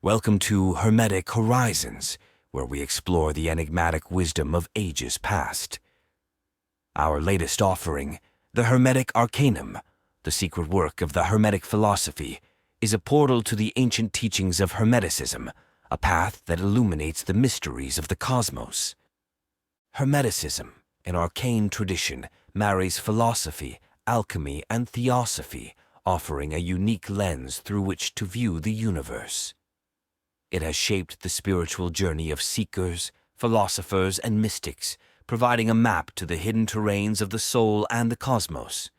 Welcome to Hermetic Horizons, where we explore the enigmatic wisdom of ages past. Our latest offering, the Hermetic Arcanum, the secret work of the Hermetic Philosophy, is a portal to the ancient teachings of Hermeticism, a path that illuminates the mysteries of the cosmos. Hermeticism, an arcane tradition, marries philosophy, alchemy, and theosophy, offering a unique lens through which to view the universe. It has shaped the spiritual journey of seekers, philosophers, and mystics, providing a map to the hidden terrains of the soul and the cosmos.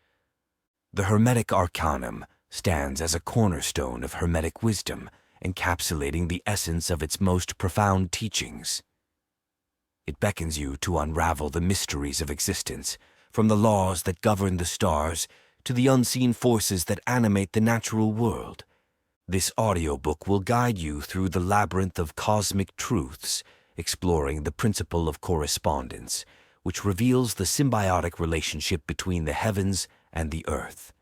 The Hermetic Arcanum stands as a cornerstone of Hermetic wisdom, encapsulating the essence of its most profound teachings. It beckons you to unravel the mysteries of existence, from the laws that govern the stars to the unseen forces that animate the natural world. This audiobook will guide you through the labyrinth of cosmic truths, exploring the principle of correspondence, which reveals the symbiotic relationship between the heavens and the earth.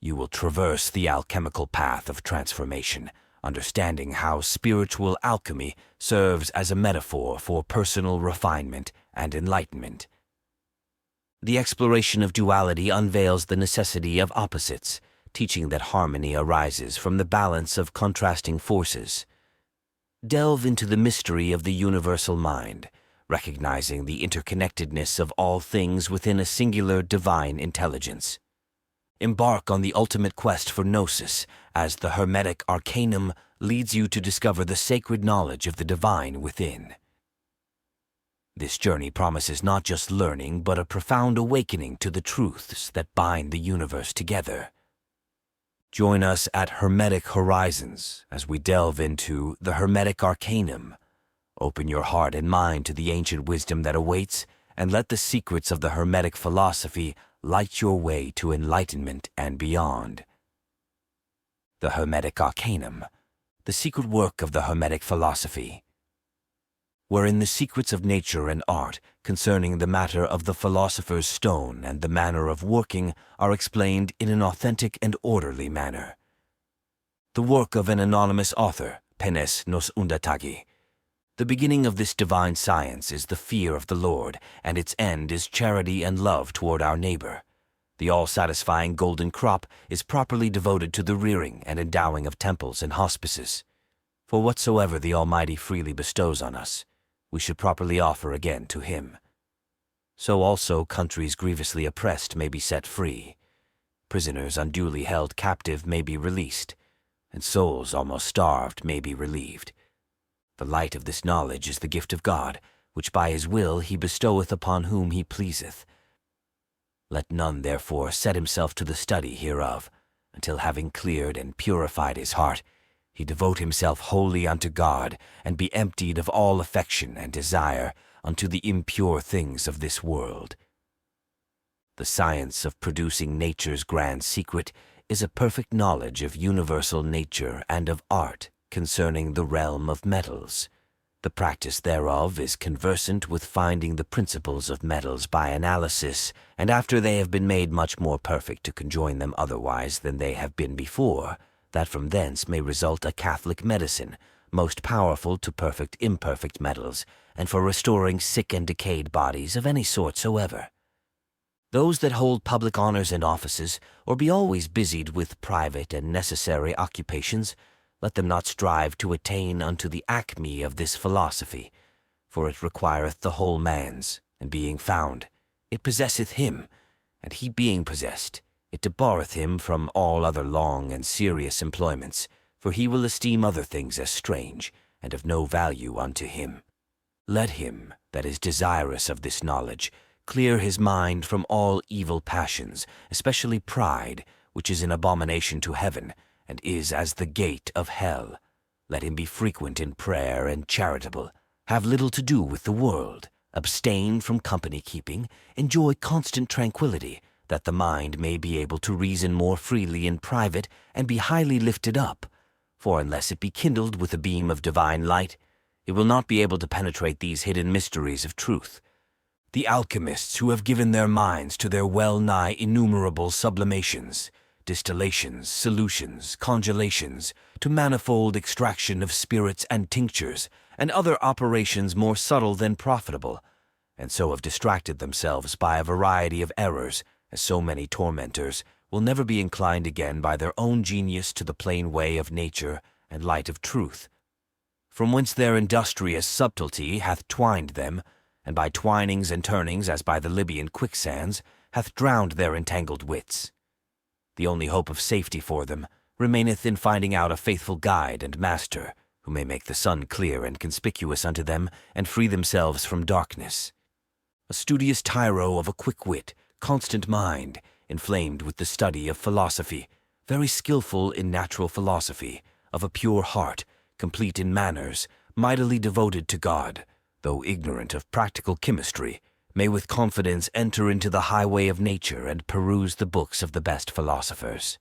You will traverse the alchemical path of transformation, understanding how spiritual alchemy serves as a metaphor for personal refinement and enlightenment. The exploration of duality unveils the necessity of opposites, teaching that harmony arises from the balance of contrasting forces. Delve into the mystery of the universal mind, recognizing the interconnectedness of all things within a singular divine intelligence. Embark on the ultimate quest for gnosis, as the Hermetic Arcanum leads you to discover the sacred knowledge of the divine within. This journey promises not just learning, but a profound awakening to the truths that bind the universe together. Join us at Hermetic Horizons as we delve into the Hermetic Arcanum. Open your heart and mind to the ancient wisdom that awaits, and let the secrets of the Hermetic philosophy light your way to enlightenment and beyond. The Hermetic Arcanum, the secret work of the Hermetic philosophy, wherein the secrets of nature and art concerning the matter of the philosopher's stone and the manner of working are explained in an authentic and orderly manner. The work of an anonymous author, Penes nos undatagi. The beginning of this divine science is the fear of the Lord, and its end is charity and love toward our neighbor. The all-satisfying golden crop is properly devoted to the rearing and endowing of temples and hospices. For whatsoever the Almighty freely bestows on us, we should properly offer again to Him. So also countries grievously oppressed may be set free, prisoners unduly held captive may be released, and souls almost starved may be relieved. The light of this knowledge is the gift of God, which by His will He bestoweth upon whom He pleaseth. Let none therefore set himself to the study hereof, until having cleared and purified his heart, he devote himself wholly unto God, and be emptied of all affection and desire unto the impure things of this world. The science of producing nature's grand secret is a perfect knowledge of universal nature and of art concerning the realm of metals. The practice thereof is conversant with finding the principles of metals by analysis, and after they have been made much more perfect to conjoin them otherwise than they have been before, that from thence may result a Catholic medicine, most powerful to perfect imperfect metals, and for restoring sick and decayed bodies of any sort soever. Those that hold public honors and offices, or be always busied with private and necessary occupations, let them not strive to attain unto the acme of this philosophy, for it requireth the whole man's, and being found, it possesseth him, and he being possessed, it debarreth him from all other long and serious employments, for he will esteem other things as strange, and of no value unto him. Let him that is desirous of this knowledge clear his mind from all evil passions, especially pride, which is an abomination to heaven, and is as the gate of hell. Let him be frequent in prayer and charitable, have little to do with the world, abstain from company keeping, enjoy constant tranquility, that the mind may be able to reason more freely in private and be highly lifted up. For unless it be kindled with a beam of divine light, it will not be able to penetrate these hidden mysteries of truth. The alchemists who have given their minds to their well-nigh innumerable sublimations distillations, solutions, congelations, to manifold extraction of spirits and tinctures, and other operations more subtle than profitable, and so have distracted themselves by a variety of errors, as so many tormentors will never be inclined again by their own genius to the plain way of nature and light of truth, from whence their industrious subtlety hath twined them, and by twinings and turnings as by the Libyan quicksands hath drowned their entangled wits. The only hope of safety for them remaineth in finding out a faithful guide and master, who may make the sun clear and conspicuous unto them, and free themselves from darkness. A studious tyro of a quick wit, constant mind, inflamed with the study of philosophy, very skilful in natural philosophy, of a pure heart, complete in manners, mightily devoted to God, though ignorant of practical chemistry, may with confidence enter into the highway of nature and peruse the books of the best philosophers.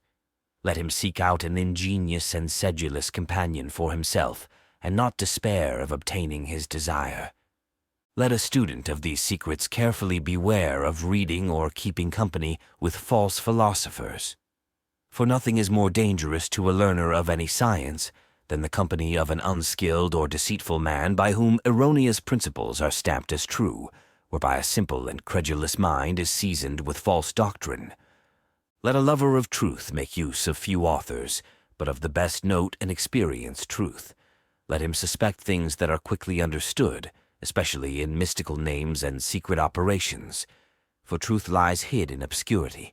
Let him seek out an ingenious and sedulous companion for himself, and not despair of obtaining his desire. Let a student of these secrets carefully beware of reading or keeping company with false philosophers. For nothing is more dangerous to a learner of any science than the company of an unskilled or deceitful man by whom erroneous principles are stamped as true, whereby a simple and credulous mind is seasoned with false doctrine. Let a lover of truth make use of few authors, but of the best note and experienced truth. Let him suspect things that are quickly understood, especially in mystical names and secret operations. For truth lies hid in obscurity,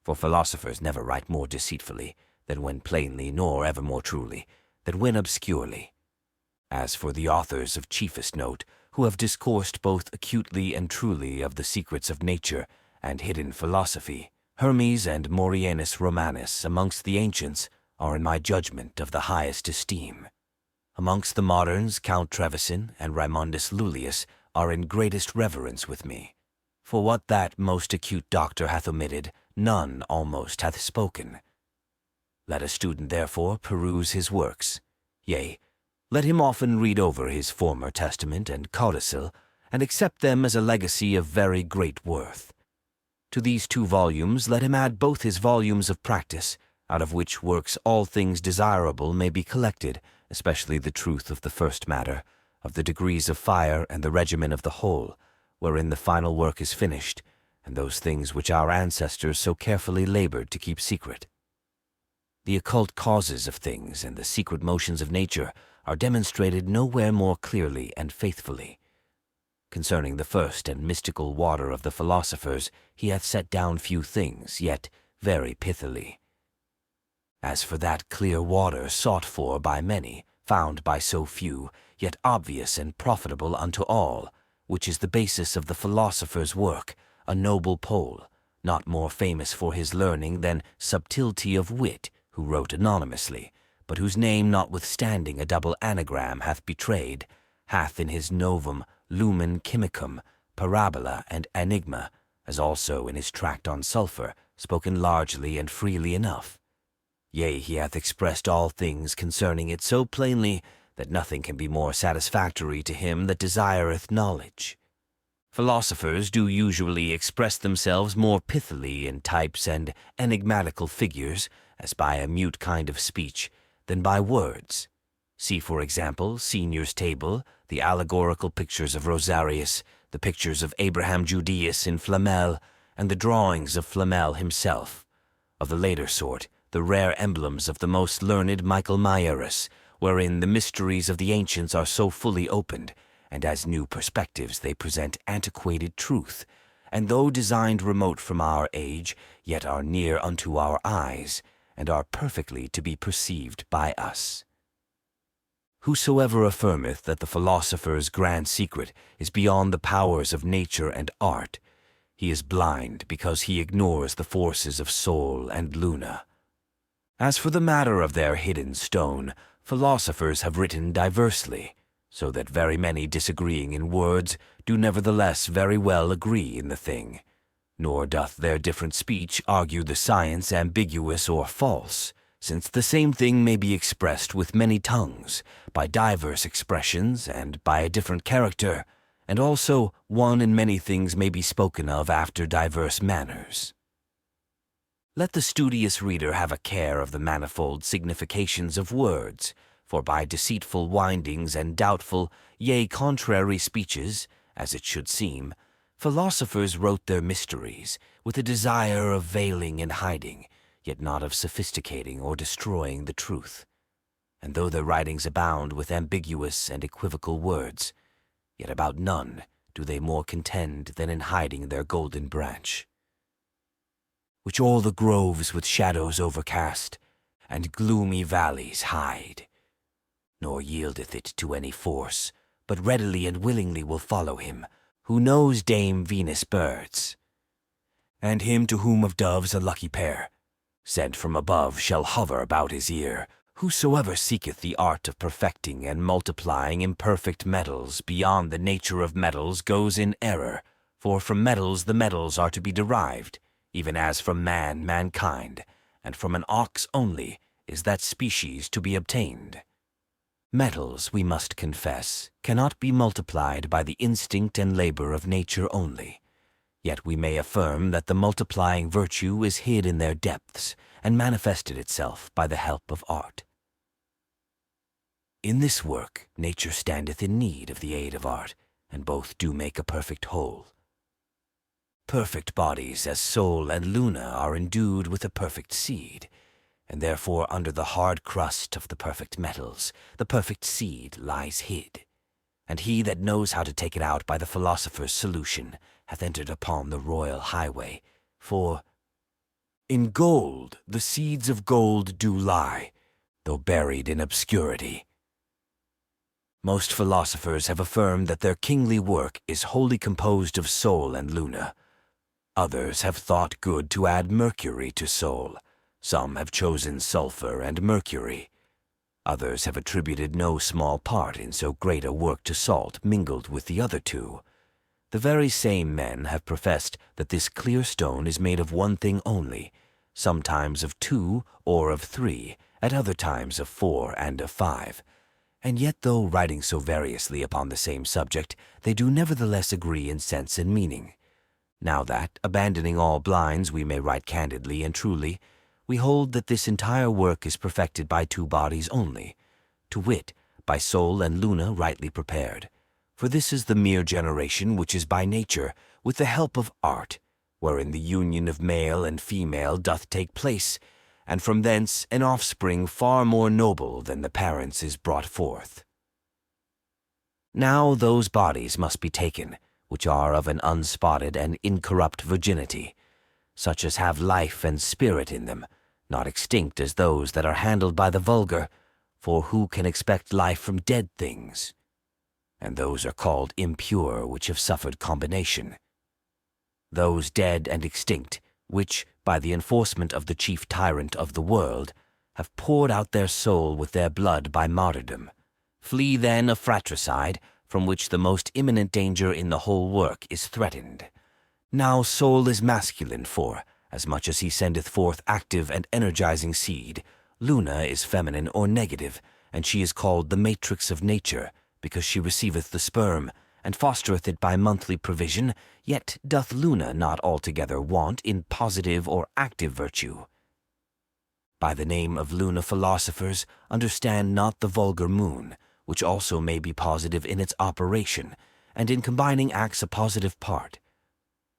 for philosophers never write more deceitfully than when plainly, nor ever more truly than when obscurely. As for the authors of chiefest note, who have discoursed both acutely and truly of the secrets of nature and hidden philosophy, Hermes and Maurianus Romanus amongst the ancients are in my judgment of the highest esteem. Amongst the moderns, Count Trevisan and Raimundus Lullius are in greatest reverence with me. For what that most acute doctor hath omitted, none almost hath spoken. Let a student therefore peruse his works. Yea, let him often read over his former testament and codicil, and accept them as a legacy of very great worth. To these 2 volumes let him add both his volumes of practice, out of which works all things desirable may be collected, especially the truth of the first matter, of the degrees of fire and the regimen of the whole, wherein the final work is finished, and those things which our ancestors so carefully labored to keep secret. The occult causes of things and the secret motions of nature are demonstrated nowhere more clearly and faithfully. Concerning the first and mystical water of the philosophers, he hath set down few things, yet very pithily. As for that clear water sought for by many, found by so few, yet obvious and profitable unto all, which is the basis of the philosopher's work, a noble Pole, not more famous for his learning than subtilty of wit, who wrote anonymously, but whose name notwithstanding a double anagram hath betrayed, hath in his Novum Lumen Chemicum, Parabola and Enigma, as also in his tract on sulfur, spoken largely and freely enough. Yea, he hath expressed all things concerning it so plainly that nothing can be more satisfactory to him that desireth knowledge. Philosophers do usually express themselves more pithily in types and enigmatical figures, as by a mute kind of speech, than by words. See, for example, Senior's Table, the allegorical pictures of Rosarius, the pictures of Abraham Judaeus in Flamel, and the drawings of Flamel himself. Of the later sort, the rare emblems of the most learned Michael Majerus, wherein the mysteries of the ancients are so fully opened, and as new perspectives they present antiquated truth, and though designed remote from our age, yet are near unto our eyes, and are perfectly to be perceived by us. Whosoever affirmeth that the philosopher's grand secret is beyond the powers of nature and art, he is blind because he ignores the forces of Sol and Luna. As for the matter of their hidden stone, philosophers have written diversely, so that very many disagreeing in words do nevertheless very well agree in the thing, nor doth their different speech argue the science ambiguous or false, since the same thing may be expressed with many tongues, by diverse expressions, and by a different character, and also one and many things may be spoken of after diverse manners. Let the studious reader have a care of the manifold significations of words, for by deceitful windings and doubtful, yea, contrary speeches, as it should seem, philosophers wrote their mysteries, with a desire of veiling and hiding, yet not of sophisticating or destroying the truth. And though their writings abound with ambiguous and equivocal words, yet about none do they more contend than in hiding their golden branch, which all the groves with shadows overcast, and gloomy valleys hide. Nor yieldeth it to any force, but readily and willingly will follow him, who knows Dame Venus' birds. And him to whom of doves a lucky pair, sent from above, shall hover about his ear. Whosoever seeketh the art of perfecting and multiplying imperfect metals beyond the nature of metals goes in error, for from metals the metals are to be derived, even as from man mankind, and from an ox only is that species to be obtained. Metals, we must confess, cannot be multiplied by the instinct and labor of nature only. Yet we may affirm that the multiplying virtue is hid in their depths, and manifested itself by the help of art. In this work, nature standeth in need of the aid of art, and both do make a perfect whole. Perfect bodies as Sol and Luna are endued with a perfect seed, and therefore under the hard crust of the perfect metals, the perfect seed lies hid. And he that knows how to take it out by the philosopher's solution hath entered upon the royal highway, for in gold the seeds of gold do lie, though buried in obscurity. Most philosophers have affirmed that their kingly work is wholly composed of Sol and Luna. Others have thought good to add mercury to Sol. Some have chosen sulfur and mercury. Others have attributed no small part in so great a work to salt mingled with the other two. The very same men have professed that this clear stone is made of one thing only, sometimes of two or of three, at other times of four and of five. And yet, though writing so variously upon the same subject, they do nevertheless agree in sense and meaning. Now that, abandoning all blinds, we may write candidly and truly, we hold that this entire work is perfected by two bodies only, to wit, by Sol and Luna rightly prepared. For this is the mere generation which is by nature, with the help of art, wherein the union of male and female doth take place, and from thence an offspring far more noble than the parents is brought forth. Now those bodies must be taken, which are of an unspotted and incorrupt virginity, such as have life and spirit in them, not extinct as those that are handled by the vulgar, for who can expect life from dead things? And those are called impure which have suffered combination. Those dead and extinct, which, by the enforcement of the chief tyrant of the world, have poured out their soul with their blood by martyrdom, flee then of fratricide, from which the most imminent danger in the whole work is threatened. Now Sol is masculine, for, as much as he sendeth forth active and energizing seed, Luna is feminine or negative, and she is called the matrix of nature, because she receiveth the sperm, and fostereth it by monthly provision, yet doth Luna not altogether want in positive or active virtue. By the name of Luna philosophers understand not the vulgar moon, which also may be positive in its operation, and in combining acts a positive part.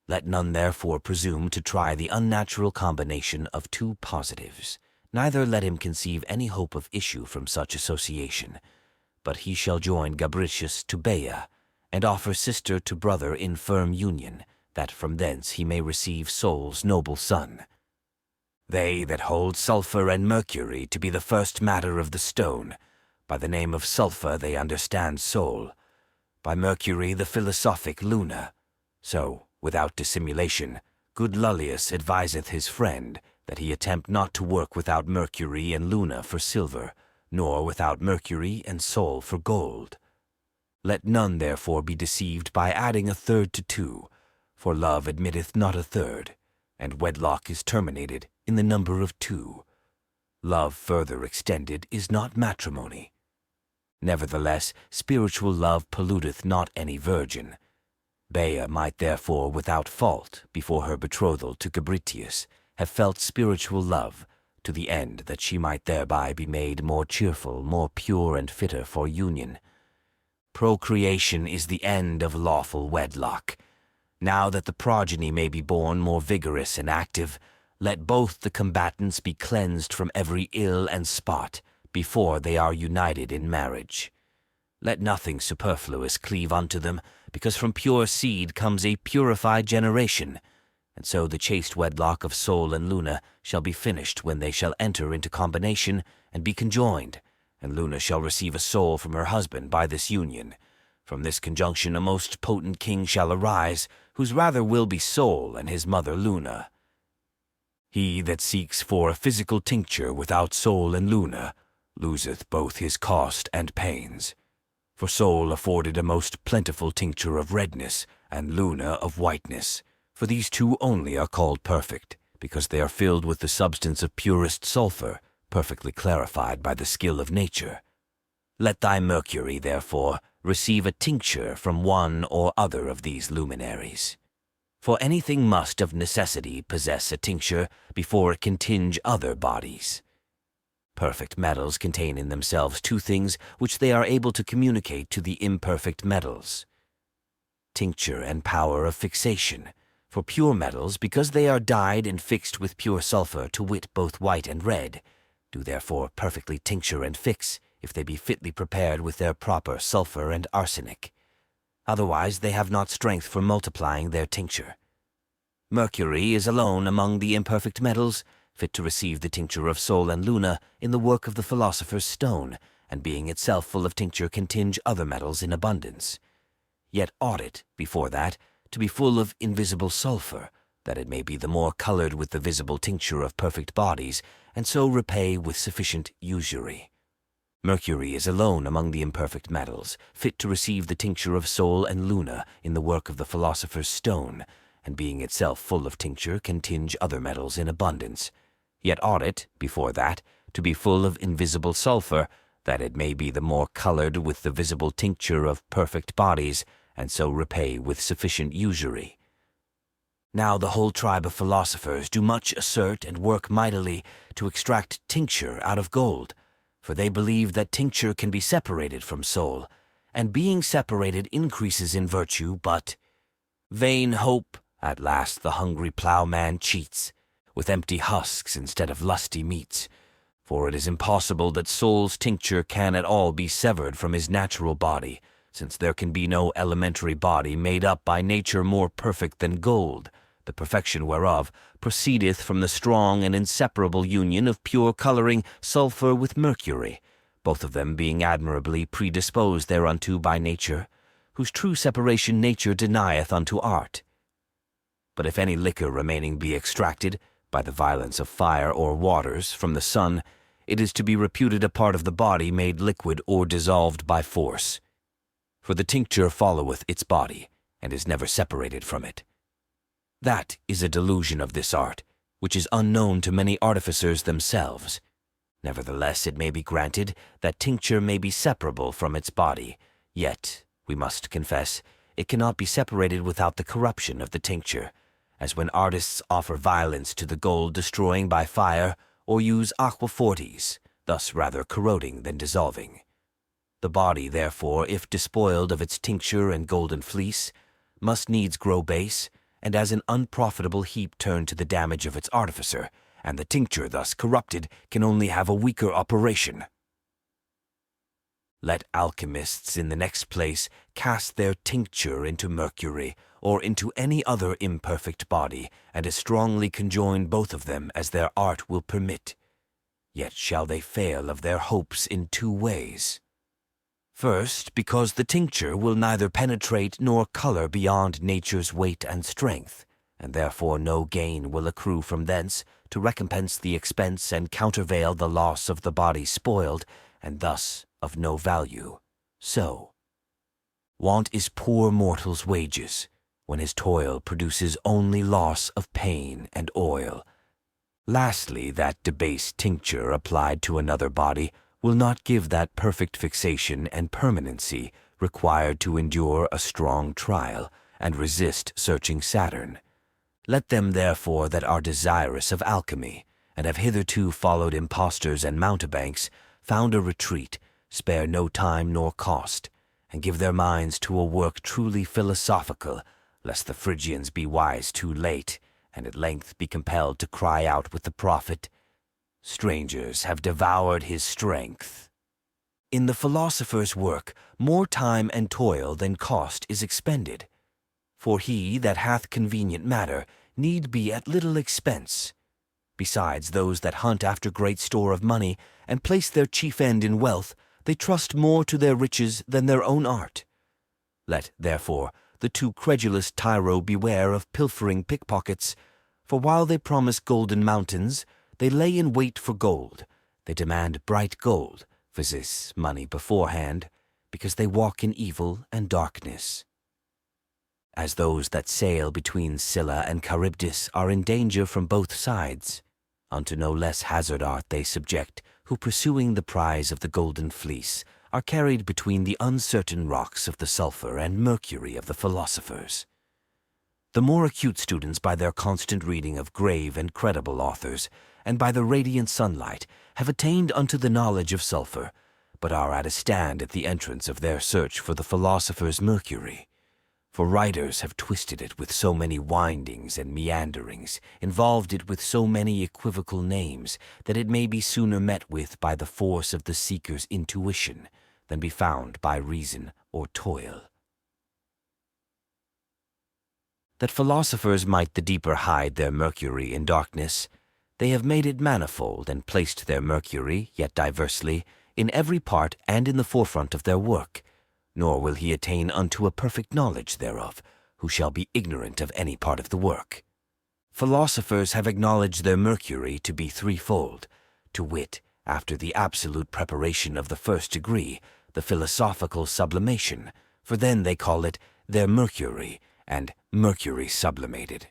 Let none therefore presume to try the unnatural combination of two positives, neither let him conceive any hope of issue from such association, but he shall join Gabricius to Bea, and offer sister to brother in firm union, that from thence he may receive Sol's noble son. They that hold sulfur and mercury to be the first matter of the stone, by the name of sulfur they understand Sol, by mercury the philosophic Luna. So, without dissimulation, good Lullius adviseth his friend that he attempt not to work without mercury and Luna for silver, nor without mercury and Sol for gold. Let none therefore be deceived by adding a third to two, for love admitteth not a third, and wedlock is terminated in the number of two. Love further extended is not matrimony. Nevertheless, spiritual love polluteth not any virgin. Bea might therefore without fault, before her betrothal to Gabritius, have felt spiritual love, to the end that she might thereby be made more cheerful, more pure and fitter for union. Procreation is the end of lawful wedlock. Now that the progeny may be born more vigorous and active, let both the combatants be cleansed from every ill and spot before they are united in marriage. Let nothing superfluous cleave unto them, because from pure seed comes a purified generation, and so the chaste wedlock of Sol and Luna shall be finished when they shall enter into combination and be conjoined, and Luna shall receive a soul from her husband by this union. From this conjunction a most potent king shall arise, whose rather will be Sol and his mother Luna. He that seeks for a physical tincture without Sol and Luna loseth both his cost and pains. For Sol afforded a most plentiful tincture of redness, and Luna of whiteness. For these two only are called perfect, because they are filled with the substance of purest sulfur, perfectly clarified by the skill of nature. Let thy Mercury, therefore, receive a tincture from one or other of these luminaries. For anything must of necessity possess a tincture before it can tinge other bodies. Perfect metals contain in themselves two things which they are able to communicate to the imperfect metals: tincture and power of fixation. For pure metals, because they are dyed and fixed with pure sulfur, to wit both white and red, do therefore perfectly tincture and fix, if they be fitly prepared with their proper sulfur and arsenic. Otherwise they have not strength for multiplying their tincture. Mercury is alone among the imperfect metals, fit to receive the tincture of Sol and Luna in the work of the philosopher's stone, and being itself full of tincture can tinge other metals in abundance. Yet ought it, before that, to be full of invisible sulfur, that it may be the more colored with the visible tincture of perfect bodies, and so repay with sufficient usury. Mercury is alone among the imperfect metals, fit to receive the tincture of Sol and Luna in the work of the philosopher's stone, and being itself full of tincture can tinge other metals in abundance. Yet ought it, before that, to be full of invisible sulfur, that it may be the more colored with the visible tincture of perfect bodies, and so repay with sufficient usury. Now the whole tribe of philosophers do much assert and work mightily to extract tincture out of gold, for they believe that tincture can be separated from Sol, and being separated increases in virtue, but vain hope, at last the hungry ploughman cheats, with empty husks instead of lusty meats. For it is impossible that Sol's tincture can at all be severed from his natural body, since there can be no elementary body made up by nature more perfect than gold, the perfection whereof proceedeth from the strong and inseparable union of pure coloring sulfur with mercury, both of them being admirably predisposed thereunto by nature, whose true separation nature denieth unto art. But if any liquor remaining be extracted, by the violence of fire or waters, from the sun, it is to be reputed a part of the body made liquid or dissolved by force. For the tincture followeth its body, and is never separated from it. That is a delusion of this art, which is unknown to many artificers themselves. Nevertheless, it may be granted that tincture may be separable from its body, yet, we must confess, it cannot be separated without the corruption of the tincture, as when artists offer violence to the gold destroying by fire, or use aquafortis, thus rather corroding than dissolving. The body, therefore, if despoiled of its tincture and golden fleece, must needs grow base, and as an unprofitable heap turn to the damage of its artificer, and the tincture thus corrupted can only have a weaker operation. Let alchemists in the next place cast their tincture into mercury, or into any other imperfect body, and as strongly conjoin both of them as their art will permit. Yet shall they fail of their hopes in two ways. First, because the tincture will neither penetrate nor color beyond nature's weight and strength, and therefore no gain will accrue from thence to recompense the expense and countervail the loss of the body spoiled, and thus of no value. So, want is poor mortal's wages, when his toil produces only loss of pain and oil. Lastly, that debased tincture applied to another body will not give that perfect fixation and permanency required to endure a strong trial and resist searching Saturn. Let them therefore that are desirous of alchemy, and have hitherto followed impostors and mountebanks, found a retreat, spare no time nor cost, and give their minds to a work truly philosophical, lest the Phrygians be wise too late, and at length be compelled to cry out with the prophet, "Strangers have devoured his strength." In the philosopher's work more time and toil than cost is expended, for he that hath convenient matter need be at little expense. Besides those that hunt after great store of money, and place their chief end in wealth, they trust more to their riches than their own art. Let, therefore, the too credulous tyro beware of pilfering pickpockets, for while they promise golden mountains, they lay in wait for gold. They demand bright gold, viz. Money beforehand, because they walk in evil and darkness. As those that sail between Scylla and Charybdis are in danger from both sides, unto no less hazard art they subject, who pursuing the prize of the golden fleece, are carried between the uncertain rocks of the sulfur and mercury of the philosophers. The more acute students by their constant reading of grave and credible authors, and by the radiant sunlight, have attained unto the knowledge of sulfur, but are at a stand at the entrance of their search for the philosopher's mercury. For writers have twisted it with so many windings and meanderings, involved it with so many equivocal names, that it may be sooner met with by the force of the seeker's intuition than be found by reason or toil. That philosophers might the deeper hide their mercury in darkness, they have made it manifold and placed their mercury, yet diversely, in every part and in the forefront of their work, nor will he attain unto a perfect knowledge thereof, who shall be ignorant of any part of the work. Philosophers have acknowledged their mercury to be threefold, to wit, after the absolute preparation of the first degree, the philosophical sublimation, for then they call it their mercury, and mercury sublimated.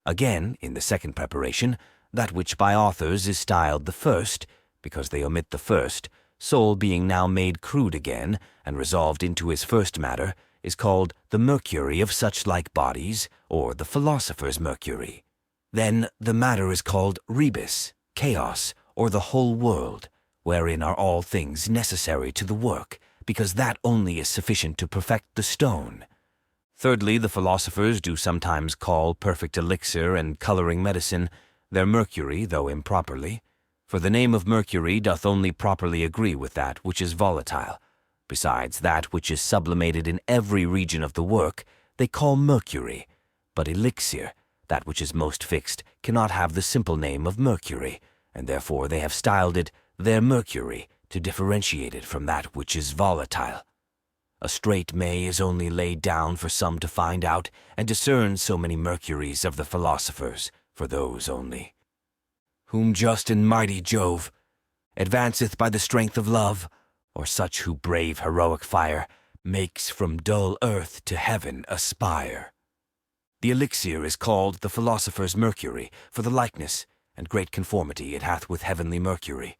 Again, in the second preparation, that which by authors is styled the first, because they omit the first, soul being now made crude again, and resolved into his first matter, is called the mercury of such like bodies, or the philosopher's mercury. Then the matter is called rebus, chaos, or the whole world, wherein are all things necessary to the work, because that only is sufficient to perfect the stone. Thirdly, the philosophers do sometimes call perfect elixir and coloring medicine their mercury, though improperly. For the name of mercury doth only properly agree with that which is volatile. Besides that which is sublimated in every region of the work, they call mercury. But elixir, that which is most fixed, cannot have the simple name of mercury, and therefore they have styled it their mercury to differentiate it from that which is volatile. A straight May is only laid down for some to find out and discern so many mercuries of the philosophers, for those only. Whom just and mighty Jove advanceth by the strength of love, or such who brave heroic fire, makes from dull earth to heaven aspire. The elixir is called the philosopher's mercury, for the likeness and great conformity it hath with heavenly mercury.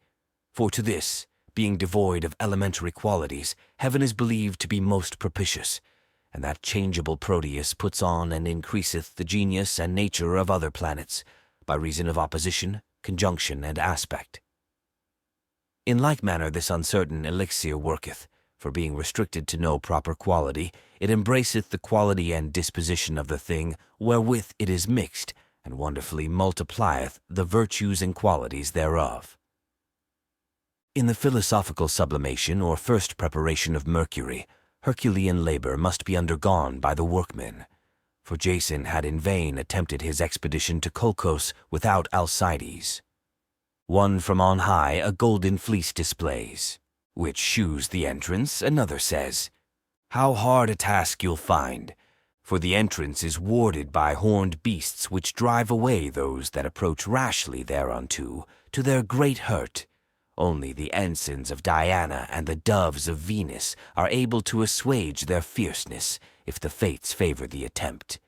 For to this, being devoid of elementary qualities, heaven is believed to be most propitious, and that changeable Proteus puts on and increaseth the genius and nature of other planets, by reason of opposition, conjunction, and aspect. In like manner this uncertain elixir worketh, for being restricted to no proper quality, it embraceth the quality and disposition of the thing wherewith it is mixed, and wonderfully multiplieth the virtues and qualities thereof. In the philosophical sublimation or first preparation of mercury, Herculean labor must be undergone by the workmen. For Jason had in vain attempted his expedition to Colchos without Alcides. One from on high a golden fleece displays, which shews the entrance. Another says, "How hard a task you'll find, for the entrance is warded by horned beasts which drive away those that approach rashly thereunto, to their great hurt. Only the ensigns of Diana and the doves of Venus are able to assuage their fierceness, if the fates favor the attempt."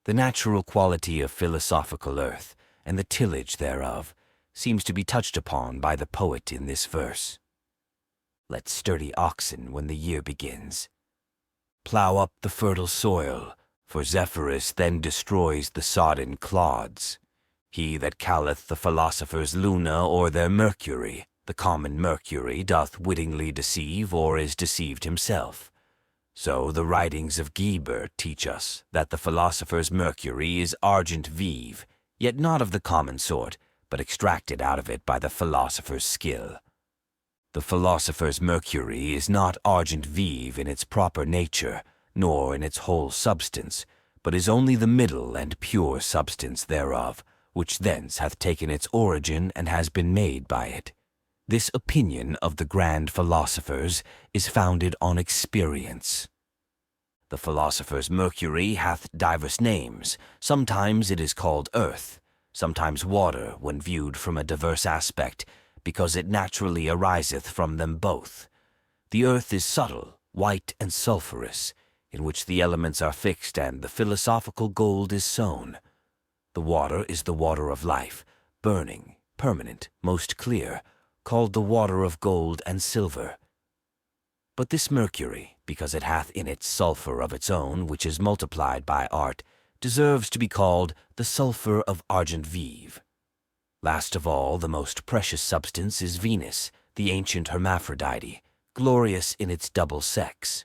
The natural quality of philosophical earth, and the tillage thereof, seems to be touched upon by the poet in this verse. Let sturdy oxen, when the year begins, plow up the fertile soil, For Zephyrus then destroys the sodden clods. He that calleth the philosophers Luna or their Mercury, the common Mercury, doth wittingly deceive or is deceived himself. So the writings of Geber teach us that the philosopher's Mercury is argent vive, yet not of the common sort, but extracted out of it by the philosopher's skill. The philosopher's Mercury is not argent vive in its proper nature, nor in its whole substance, but is only the middle and pure substance thereof, which thence hath taken its origin and has been made by it. This opinion of the grand philosophers is founded on experience. The philosopher's Mercury hath divers names. Sometimes it is called earth, sometimes water when viewed from a diverse aspect, because it naturally ariseth from them both. The earth is subtle, white and sulphurous, in which the elements are fixed and the philosophical gold is sown. The water is the water of life, burning, permanent, most clear, called the water of gold and silver. But this Mercury, because it hath in it sulfur of its own, which is multiplied by art, deserves to be called the sulfur of argent vive. Last of all, the most precious substance is Venus, the ancient hermaphrodite, glorious in its double sex.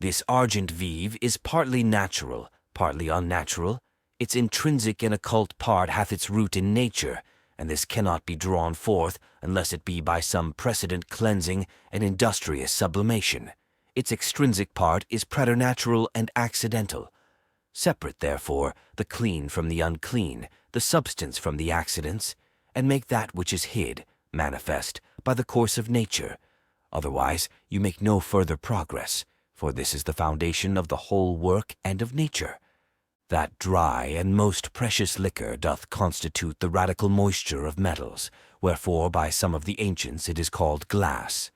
This argent vive is partly natural, partly unnatural. Its intrinsic and occult part hath its root in nature, and this cannot be drawn forth unless it be by some precedent cleansing and industrious sublimation. Its extrinsic part is preternatural and accidental. Separate, therefore, the clean from the unclean, the substance from the accidents, and make that which is hid manifest by the course of nature. Otherwise you make no further progress, for this is the foundation of the whole work and of nature. That dry and most precious liquor doth constitute the radical moisture of metals, wherefore by some of the ancients it is called glass.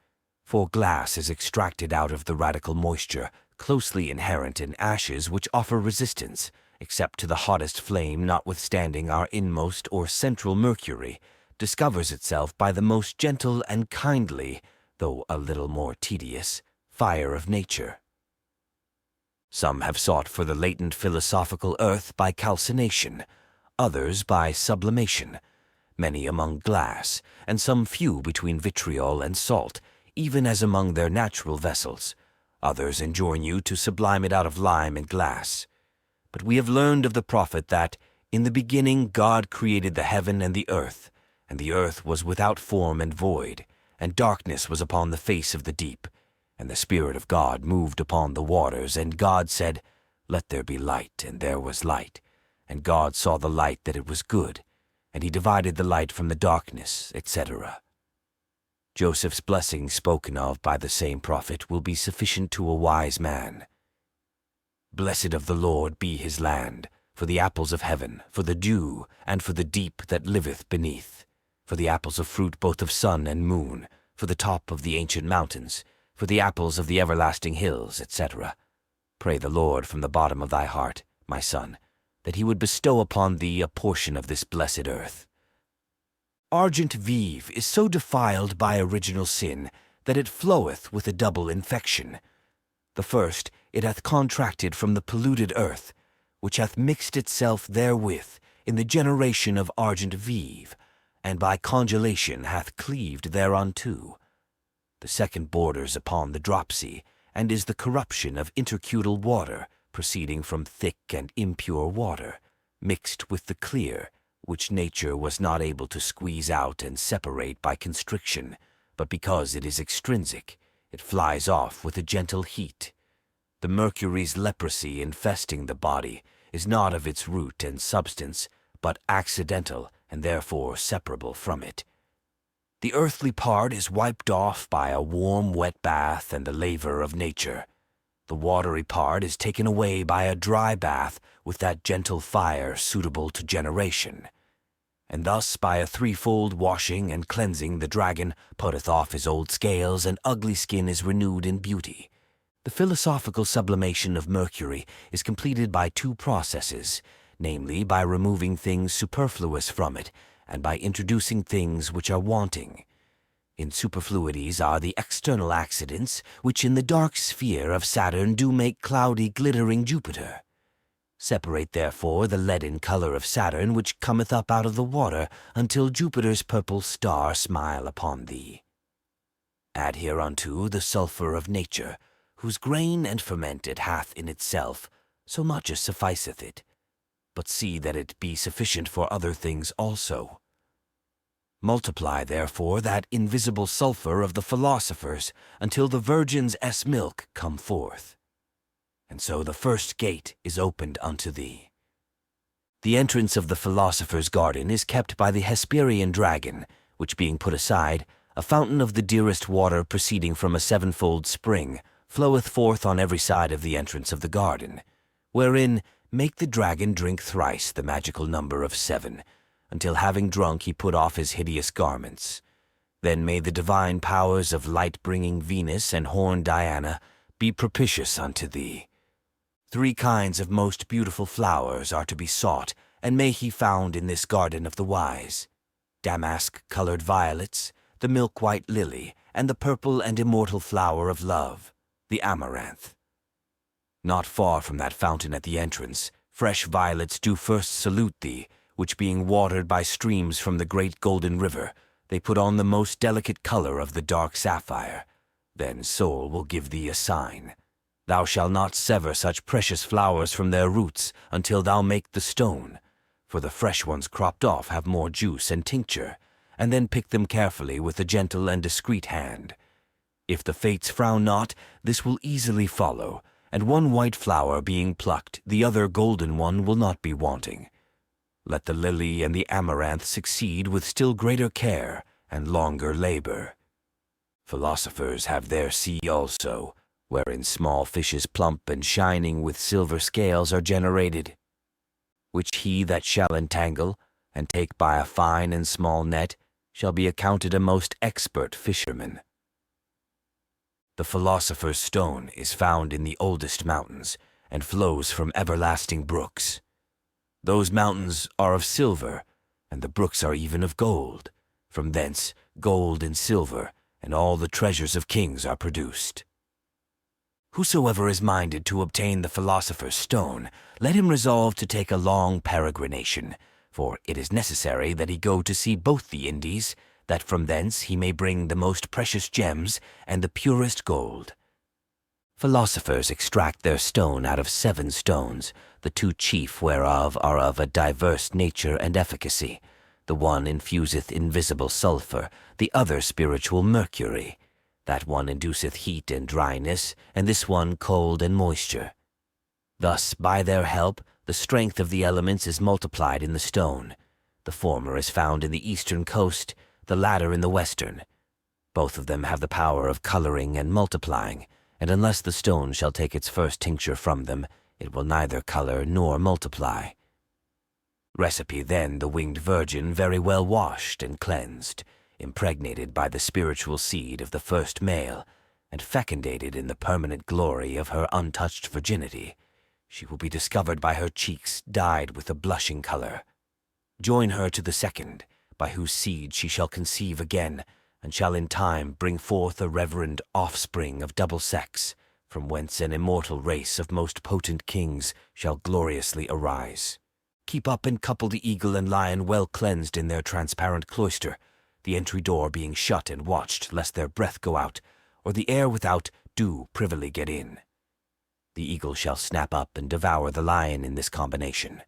For glass is extracted out of the radical moisture, closely inherent in ashes which offer resistance, except to the hottest flame notwithstanding our inmost or central mercury, discovers itself by the most gentle and kindly, though a little more tedious, fire of nature. Some have sought for the latent philosophical earth by calcination, others by sublimation, many among glass, and some few between vitriol and salt, even as among their natural vessels. Others enjoin you to sublime it out of lime and glass. But we have learned of the prophet that, in the beginning God created the heaven and the earth was without form and void, and darkness was upon the face of the deep. And the Spirit of God moved upon the waters, and God said, Let there be light, and there was light. And God saw the light that it was good, and he divided the light from the darkness, etc. Joseph's blessing spoken of by the same prophet will be sufficient to a wise man. Blessed of the Lord be his land, for the apples of heaven, for the dew, and for the deep that liveth beneath, for the apples of fruit both of sun and moon, for the top of the ancient mountains, for the apples of the everlasting hills, etc. Pray the Lord from the bottom of thy heart, my son, that he would bestow upon thee a portion of this blessed earth. Argent vive is so defiled by original sin that it floweth with a double infection. The first it hath contracted from the polluted earth, which hath mixed itself therewith in the generation of argent vive, and by congelation hath cleaved thereunto. The second borders upon the dropsy, and is the corruption of intercudal water, proceeding from thick and impure water, mixed with the clear, which nature was not able to squeeze out and separate by constriction, but because it is extrinsic, it flies off with a gentle heat. The mercury's leprosy infesting the body is not of its root and substance, but accidental and therefore separable from it. The earthly part is wiped off by a warm, wet bath and the laver of nature. The watery part is taken away by a dry bath with that gentle fire suitable to generation. And thus by a threefold washing and cleansing the dragon putteth off his old scales, and ugly skin is renewed in beauty. The philosophical sublimation of mercury is completed by two processes, namely by removing things superfluous from it, and by introducing things which are wanting. In superfluities are the external accidents, which in the dark sphere of Saturn do make cloudy glittering Jupiter. Separate therefore the leaden color of Saturn, which cometh up out of the water, until Jupiter's purple star smile upon thee. Add hereunto the sulfur of nature, whose grain and ferment it hath in itself, so much as sufficeth it. But see that it be sufficient for other things also. Multiply therefore that invisible sulfur of the philosophers, until the virgin's milk come forth. And so the first gate is opened unto thee. The entrance of the philosopher's garden is kept by the Hesperian dragon, which being put aside, a fountain of the dearest water proceeding from a sevenfold spring floweth forth on every side of the entrance of the garden, wherein make the dragon drink thrice the magical number of 7, until having drunk he put off his hideous garments. Then may the divine powers of light-bringing Venus and horned Diana be propitious unto thee. 3 kinds of most beautiful flowers are to be sought, and may he found in this garden of the wise: damask-colored violets, the milk-white lily, and the purple and immortal flower of love, the amaranth. Not far from that fountain at the entrance, fresh violets do first salute thee, which being watered by streams from the great golden river, they put on the most delicate color of the dark sapphire. Then Sol will give thee a sign. Thou shalt not sever such precious flowers from their roots until thou make the stone, for the fresh ones cropped off have more juice and tincture, and then pick them carefully with a gentle and discreet hand. If the fates frown not, this will easily follow, and one white flower being plucked, the other golden one will not be wanting. Let the lily and the amaranth succeed with still greater care and longer labor. Philosophers have their sea also, wherein small fishes plump and shining with silver scales are generated, which he that shall entangle, and take by a fine and small net, shall be accounted a most expert fisherman. The philosopher's stone is found in the oldest mountains, and flows from everlasting brooks. Those mountains are of silver, and the brooks are even of gold. From thence gold and silver, and all the treasures of kings are produced. Whosoever is minded to obtain the philosopher's stone, let him resolve to take a long peregrination, for it is necessary that he go to see both the Indies, that from thence he may bring the most precious gems and the purest gold. Philosophers extract their stone out of 7 stones, the 2 chief whereof are of a diverse nature and efficacy. The one infuseth invisible sulfur, the other spiritual mercury. That one induceth heat and dryness, and this one cold and moisture. Thus, by their help, the strength of the elements is multiplied in the stone. The former is found in the eastern coast, the latter in the western. Both of them have the power of coloring and multiplying, and unless the stone shall take its first tincture from them, it will neither color nor multiply. Recipe then the winged virgin very well washed and cleansed, impregnated by the spiritual seed of the first male, and fecundated in the permanent glory of her untouched virginity. She will be discovered by her cheeks dyed with a blushing color. Join her to the second, by whose seed she shall conceive again, and shall in time bring forth a reverend offspring of double sex, from whence an immortal race of most potent kings shall gloriously arise. Keep up and couple the eagle and lion well cleansed in their transparent cloister, the entry door being shut and watched lest their breath go out, or the air without do privily get in. The eagle shall snap up and devour the lion in this combination.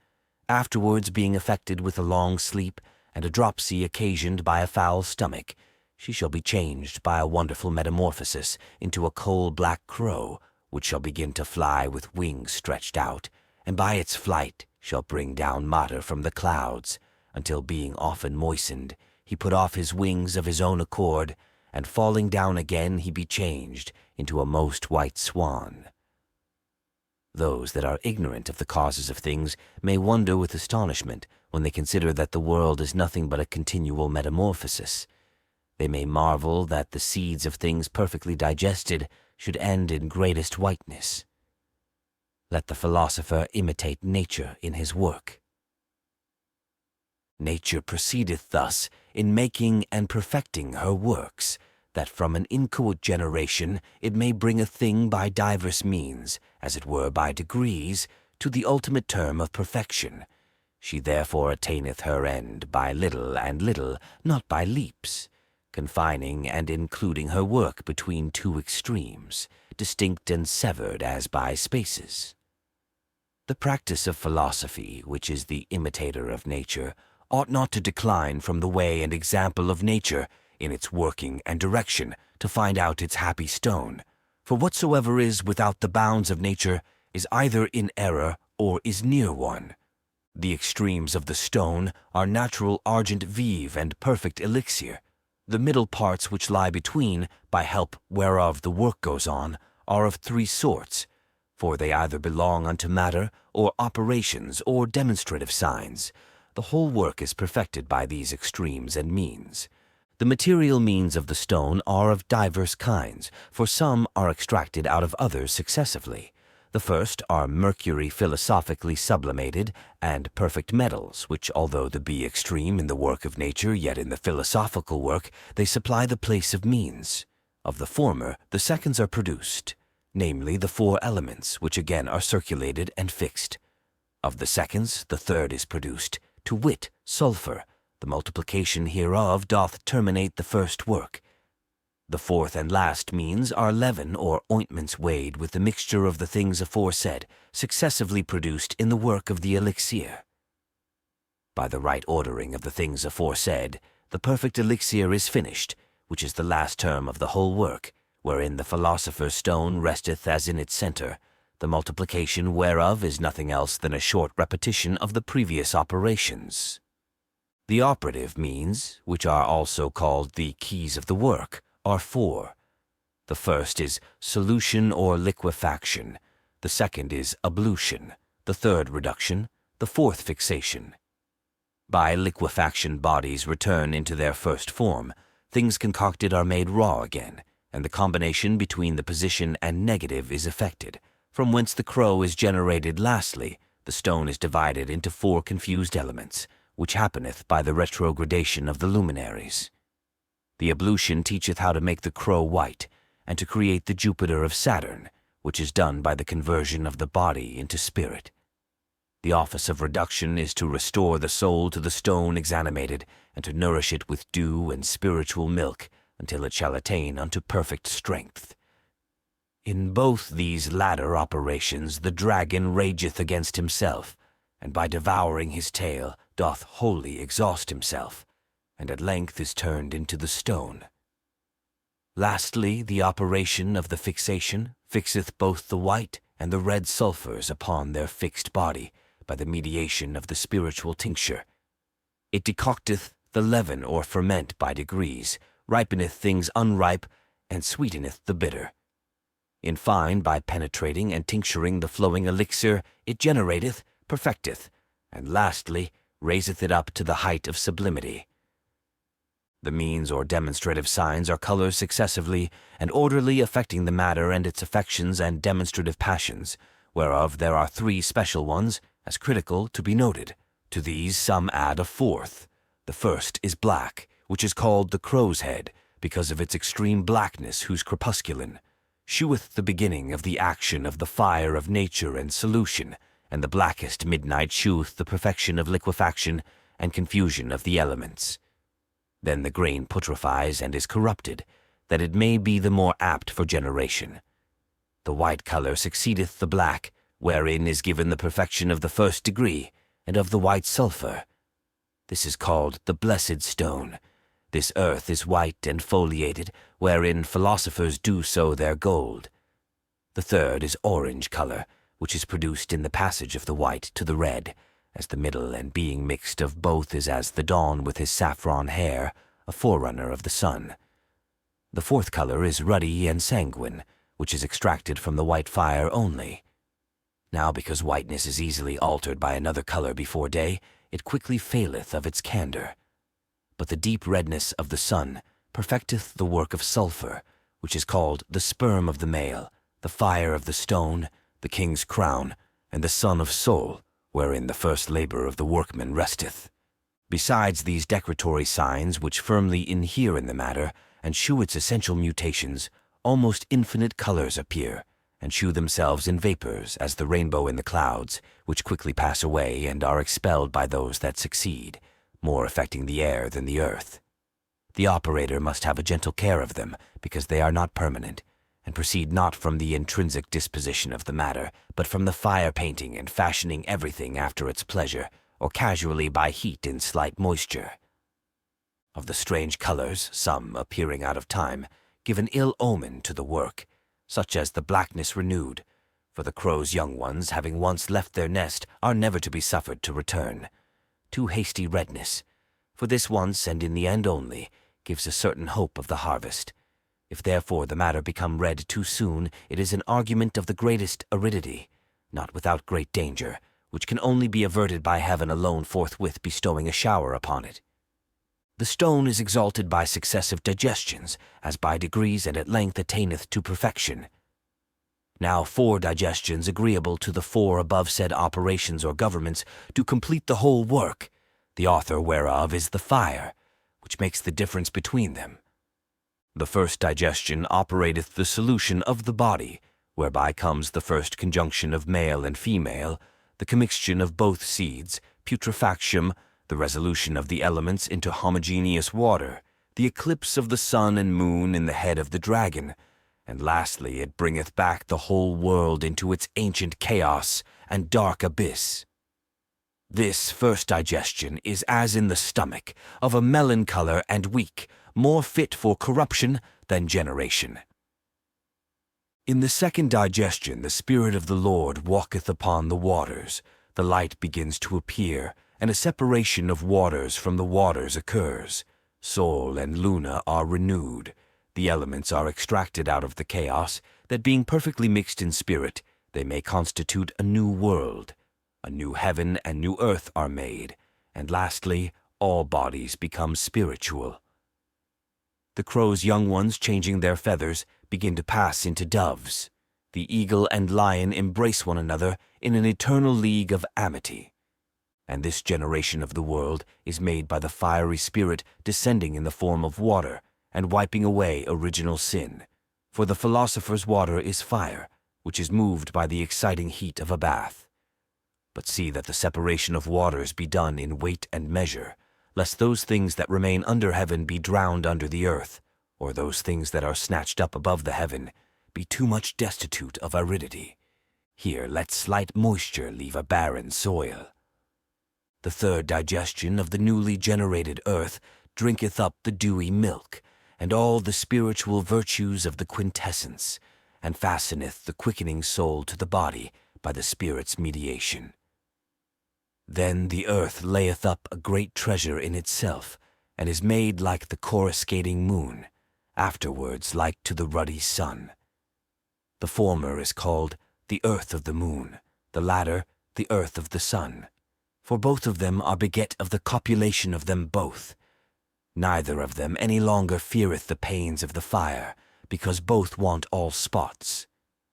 Afterwards, being affected with a long sleep and a dropsy occasioned by a foul stomach, she shall be changed by a wonderful metamorphosis into a coal-black crow, which shall begin to fly with wings stretched out, and by its flight shall bring down matter from the clouds, until being often moistened, he put off his wings of his own accord, and falling down again he be changed into a most white swan. Those that are ignorant of the causes of things may wonder with astonishment when they consider that the world is nothing but a continual metamorphosis. They may marvel that the seeds of things perfectly digested should end in greatest whiteness. Let the philosopher imitate nature in his work. Nature proceedeth thus in making and perfecting her works, that from an inchoate generation it may bring a thing by divers means, as it were by degrees, to the ultimate term of perfection. She therefore attaineth her end by little and little, not by leaps, confining and including her work between two extremes, distinct and severed as by spaces. The practice of philosophy, which is the imitator of nature, ought not to decline from the way and example of nature in its working and direction to find out its happy stone. For whatsoever is without the bounds of nature is either in error or is near one. The extremes of the stone are natural argent vive and perfect elixir. The middle parts which lie between, by help whereof the work goes on, are of three sorts, for they either belong unto matter, or operations, or demonstrative signs. The whole work is perfected by these extremes and means. The material means of the stone are of divers kinds, for some are extracted out of others successively. The first are mercury philosophically sublimated, and perfect metals, which although they be extreme in the work of nature, yet in the philosophical work they supply the place of means. Of the former, the seconds are produced, namely the four elements, which again are circulated and fixed. Of the seconds, the third is produced, to wit, sulfur. The multiplication hereof doth terminate the first work. The fourth and last means are leaven or ointments weighed with the mixture of the things aforesaid, successively produced in the work of the elixir. By the right ordering of the things aforesaid, the perfect elixir is finished, which is the last term of the whole work, wherein the philosopher's stone resteth as in its centre, the multiplication whereof is nothing else than a short repetition of the previous operations. The operative means, which are also called the keys of the work, are four. The first is solution or liquefaction, the second is ablution, the third reduction, the fourth fixation. By liquefaction bodies return into their first form, things concocted are made raw again, and the combination between the position and negative is effected, from whence the crow is generated. Lastly, the stone is divided into four confused elements, which happeneth by the retrogradation of the luminaries. The ablution teacheth how to make the crow white, and to create the Jupiter of Saturn, which is done by the conversion of the body into spirit. The office of reduction is to restore the soul to the stone exanimated, and to nourish it with dew and spiritual milk, until it shall attain unto perfect strength. In both these latter operations the dragon rageth against himself, and by devouring his tail doth wholly exhaust himself, and at length is turned into the stone. Lastly, the operation of the fixation fixeth both the white and the red sulfurs upon their fixed body by the mediation of the spiritual tincture. It decocteth the leaven or ferment by degrees, ripeneth things unripe, and sweeteneth the bitter. In fine, by penetrating and tincturing the flowing elixir, it generateth, perfecteth, and lastly, raiseth it up to the height of sublimity. The means or demonstrative signs are colors successively and orderly affecting the matter and its affections and demonstrative passions, whereof there are three special ones, as critical to be noted. To these some add a fourth. The first is black, which is called the crow's head, because of its extreme blackness, whose crepusculan sheweth the beginning of the action of the fire of nature and solution, and the blackest midnight sheweth the perfection of liquefaction and confusion of the elements. Then the grain putrefies and is corrupted, that it may be the more apt for generation. The white color succeedeth the black, wherein is given the perfection of the first degree, and of the white sulfur. This is called the blessed stone. This earth is white and foliated, wherein philosophers do sow their gold. The third is orange color, which is produced in the passage of the white to the red, as the middle and being mixed of both is as the dawn with his saffron hair, a forerunner of the sun. The fourth color is ruddy and sanguine, which is extracted from the white fire only. Now because whiteness is easily altered by another color before day, it quickly faileth of its candor. But the deep redness of the sun perfecteth the work of sulfur, which is called the sperm of the male, the fire of the stone, the king's crown, and the sun of soul, wherein the first labor of the workman resteth. Besides these decoratory signs which firmly inhere in the matter, and shew its essential mutations, almost infinite colors appear, and shew themselves in vapors as the rainbow in the clouds, which quickly pass away and are expelled by those that succeed, more affecting the air than the earth. The operator must have a gentle care of them, because they are not permanent, and proceed not from the intrinsic disposition of the matter, but from the fire painting and fashioning everything after its pleasure, or casually by heat and slight moisture. Of the strange colors, some, appearing out of time, give an ill omen to the work, such as the blackness renewed, for the crow's young ones, having once left their nest, are never to be suffered to return. Too hasty redness, for this once and in the end only, gives a certain hope of the harvest. If therefore the matter become red too soon, it is an argument of the greatest aridity, not without great danger, which can only be averted by heaven alone forthwith bestowing a shower upon it. The stone is exalted by successive digestions, as by degrees and at length attaineth to perfection. Now 4 digestions agreeable to the 4 above said operations or governments do complete the whole work, the author whereof is the fire, which makes the difference between them. The first digestion operateth the solution of the body, whereby comes the first conjunction of male and female, the commixtion of both seeds, putrefaction, the resolution of the elements into homogeneous water, the eclipse of the sun and moon in the head of the dragon, and lastly it bringeth back the whole world into its ancient chaos and dark abyss. This first digestion is as in the stomach, of a melon color and weak, more fit for corruption than generation. In the second digestion the Spirit of the Lord walketh upon the waters, the light begins to appear, and a separation of waters from the waters occurs. Sol and Luna are renewed. The elements are extracted out of the chaos, that being perfectly mixed in spirit, they may constitute a new world. A new heaven and new earth are made, and lastly, all bodies become spiritual. The crow's young ones, changing their feathers, begin to pass into doves. The eagle and lion embrace one another in an eternal league of amity. And this generation of the world is made by the fiery spirit descending in the form of water and wiping away original sin. For the philosopher's water is fire, which is moved by the exciting heat of a bath. But see that the separation of waters be done in weight and measure, lest those things that remain under heaven be drowned under the earth, or those things that are snatched up above the heaven be too much destitute of aridity. Here let slight moisture leave a barren soil. The third digestion of the newly generated earth drinketh up the dewy milk, and all the spiritual virtues of the quintessence, and fasteneth the quickening soul to the body by the Spirit's mediation. Then the earth layeth up a great treasure in itself, and is made like the coruscating moon, afterwards like to the ruddy sun. The former is called the earth of the moon, the latter the earth of the sun. For both of them are beget of the copulation of them both. Neither of them any longer feareth the pains of the fire, because both want all spots.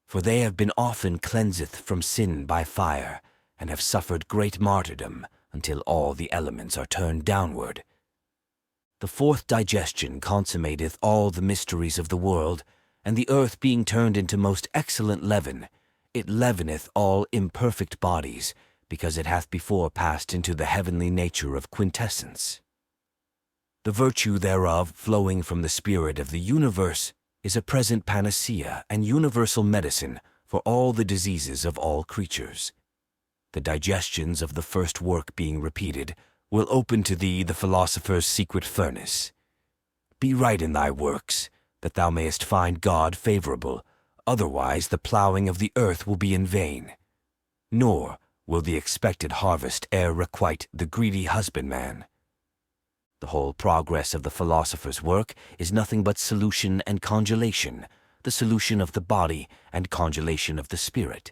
For they have been often cleanseth from sin by fire, and have suffered great martyrdom, until all the elements are turned downward. The fourth digestion consummateth all the mysteries of the world, and the earth being turned into most excellent leaven, it leaveneth all imperfect bodies, because it hath before passed into the heavenly nature of quintessence. The virtue thereof, flowing from the spirit of the universe, is a present panacea and universal medicine for all the diseases of all creatures. The digestions of the first work being repeated, will open to thee the philosopher's secret furnace. Be right in thy works, that thou mayest find God favorable, otherwise the ploughing of the earth will be in vain. Nor will the expected harvest e'er requite the greedy husbandman. The whole progress of the philosopher's work is nothing but solution and congelation, the solution of the body and congelation of the spirit.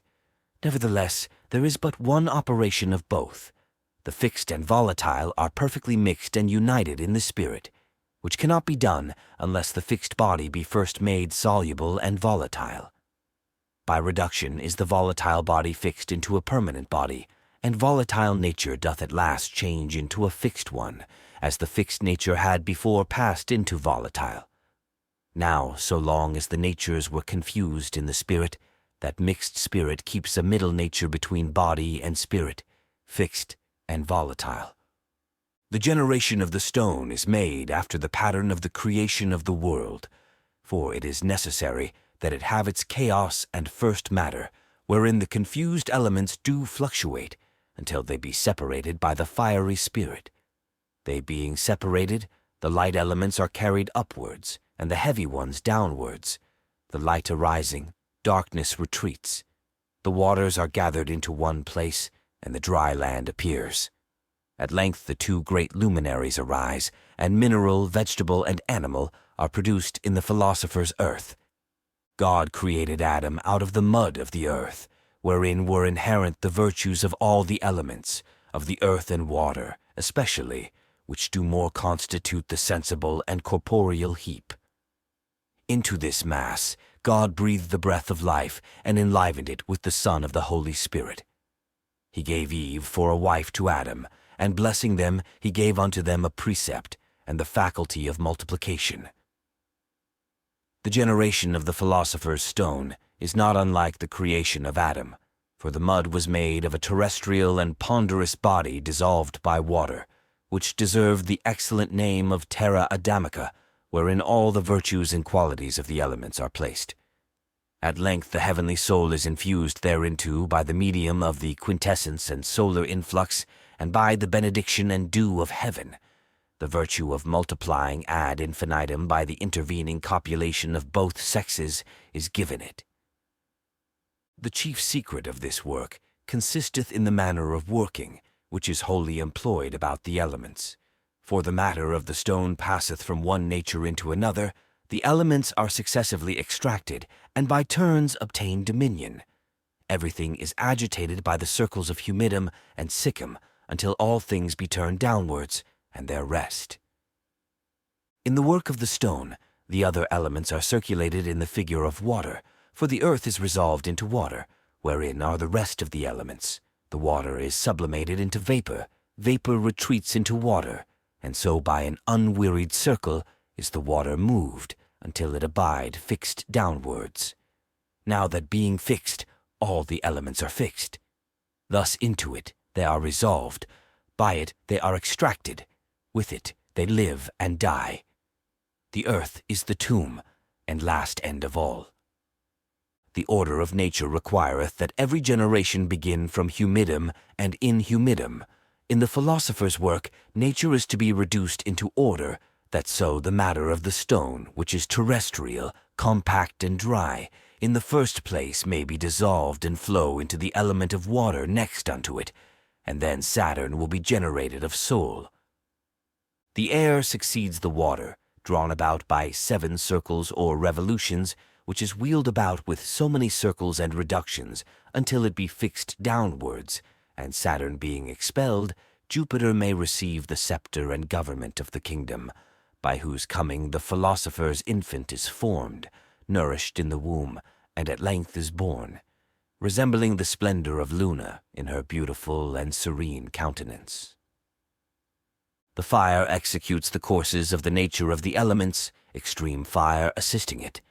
Nevertheless, there is but one operation of both. The fixed and volatile are perfectly mixed and united in the spirit, which cannot be done unless the fixed body be first made soluble and volatile. By reduction is the volatile body fixed into a permanent body, and volatile nature doth at last change into a fixed one, as the fixed nature had before passed into volatile. Now, so long as the natures were confused in the spirit, that mixed spirit keeps a middle nature between body and spirit, fixed and volatile. The generation of the stone is made after the pattern of the creation of the world, for it is necessary that it have its chaos and first matter, wherein the confused elements do fluctuate until they be separated by the fiery spirit. They being separated, the light elements are carried upwards, and the heavy ones downwards. The light arising, darkness retreats. The waters are gathered into one place, and the dry land appears. At length the two great luminaries arise, and mineral, vegetable, and animal are produced in the philosopher's earth. God created Adam out of the mud of the earth, wherein were inherent the virtues of all the elements, of the earth and water, especially, which do more constitute the sensible and corporeal heap. Into this mass God breathed the breath of life, and enlivened it with the Son of the Holy Spirit. He gave Eve for a wife to Adam, and blessing them, he gave unto them a precept, and the faculty of multiplication. The generation of the philosopher's stone is not unlike the creation of Adam, for the mud was made of a terrestrial and ponderous body dissolved by water, which deserved the excellent name of terra adamica, wherein all the virtues and qualities of the elements are placed. At length the heavenly soul is infused thereinto by the medium of the quintessence and solar influx, and by the benediction and dew of heaven. The virtue of multiplying ad infinitum by the intervening copulation of both sexes is given it. The chief secret of this work consisteth in the manner of working, which is wholly employed about the elements. For the matter of the stone passeth from one nature into another, the elements are successively extracted, and by turns obtain dominion. Everything is agitated by the circles of humidum and siccum, until all things be turned downwards, and there rest. In the work of the stone, the other elements are circulated in the figure of water, for the earth is resolved into water, wherein are the rest of the elements. The water is sublimated into vapor, vapor retreats into water, and so by an unwearied circle is the water moved, until it abide fixed downwards. Now that being fixed, all the elements are fixed. Thus into it they are resolved, by it they are extracted, with it they live and die. The earth is the tomb, and last end of all. The order of nature requireth that every generation begin from humidum and in humidum. In the philosopher's work, nature is to be reduced into order, that so the matter of the stone, which is terrestrial, compact and dry, in the first place may be dissolved and flow into the element of water next unto it, and then Saturn will be generated of soul. The air succeeds the water, drawn about by 7 circles or revolutions, which is wheeled about with so many circles and reductions, until it be fixed downwards, and Saturn being expelled, Jupiter may receive the scepter and government of the kingdom, by whose coming the philosopher's infant is formed, nourished in the womb, and at length is born, resembling the splendor of Luna in her beautiful and serene countenance. The fire executes the courses of the nature of the elements, extreme fire assisting it.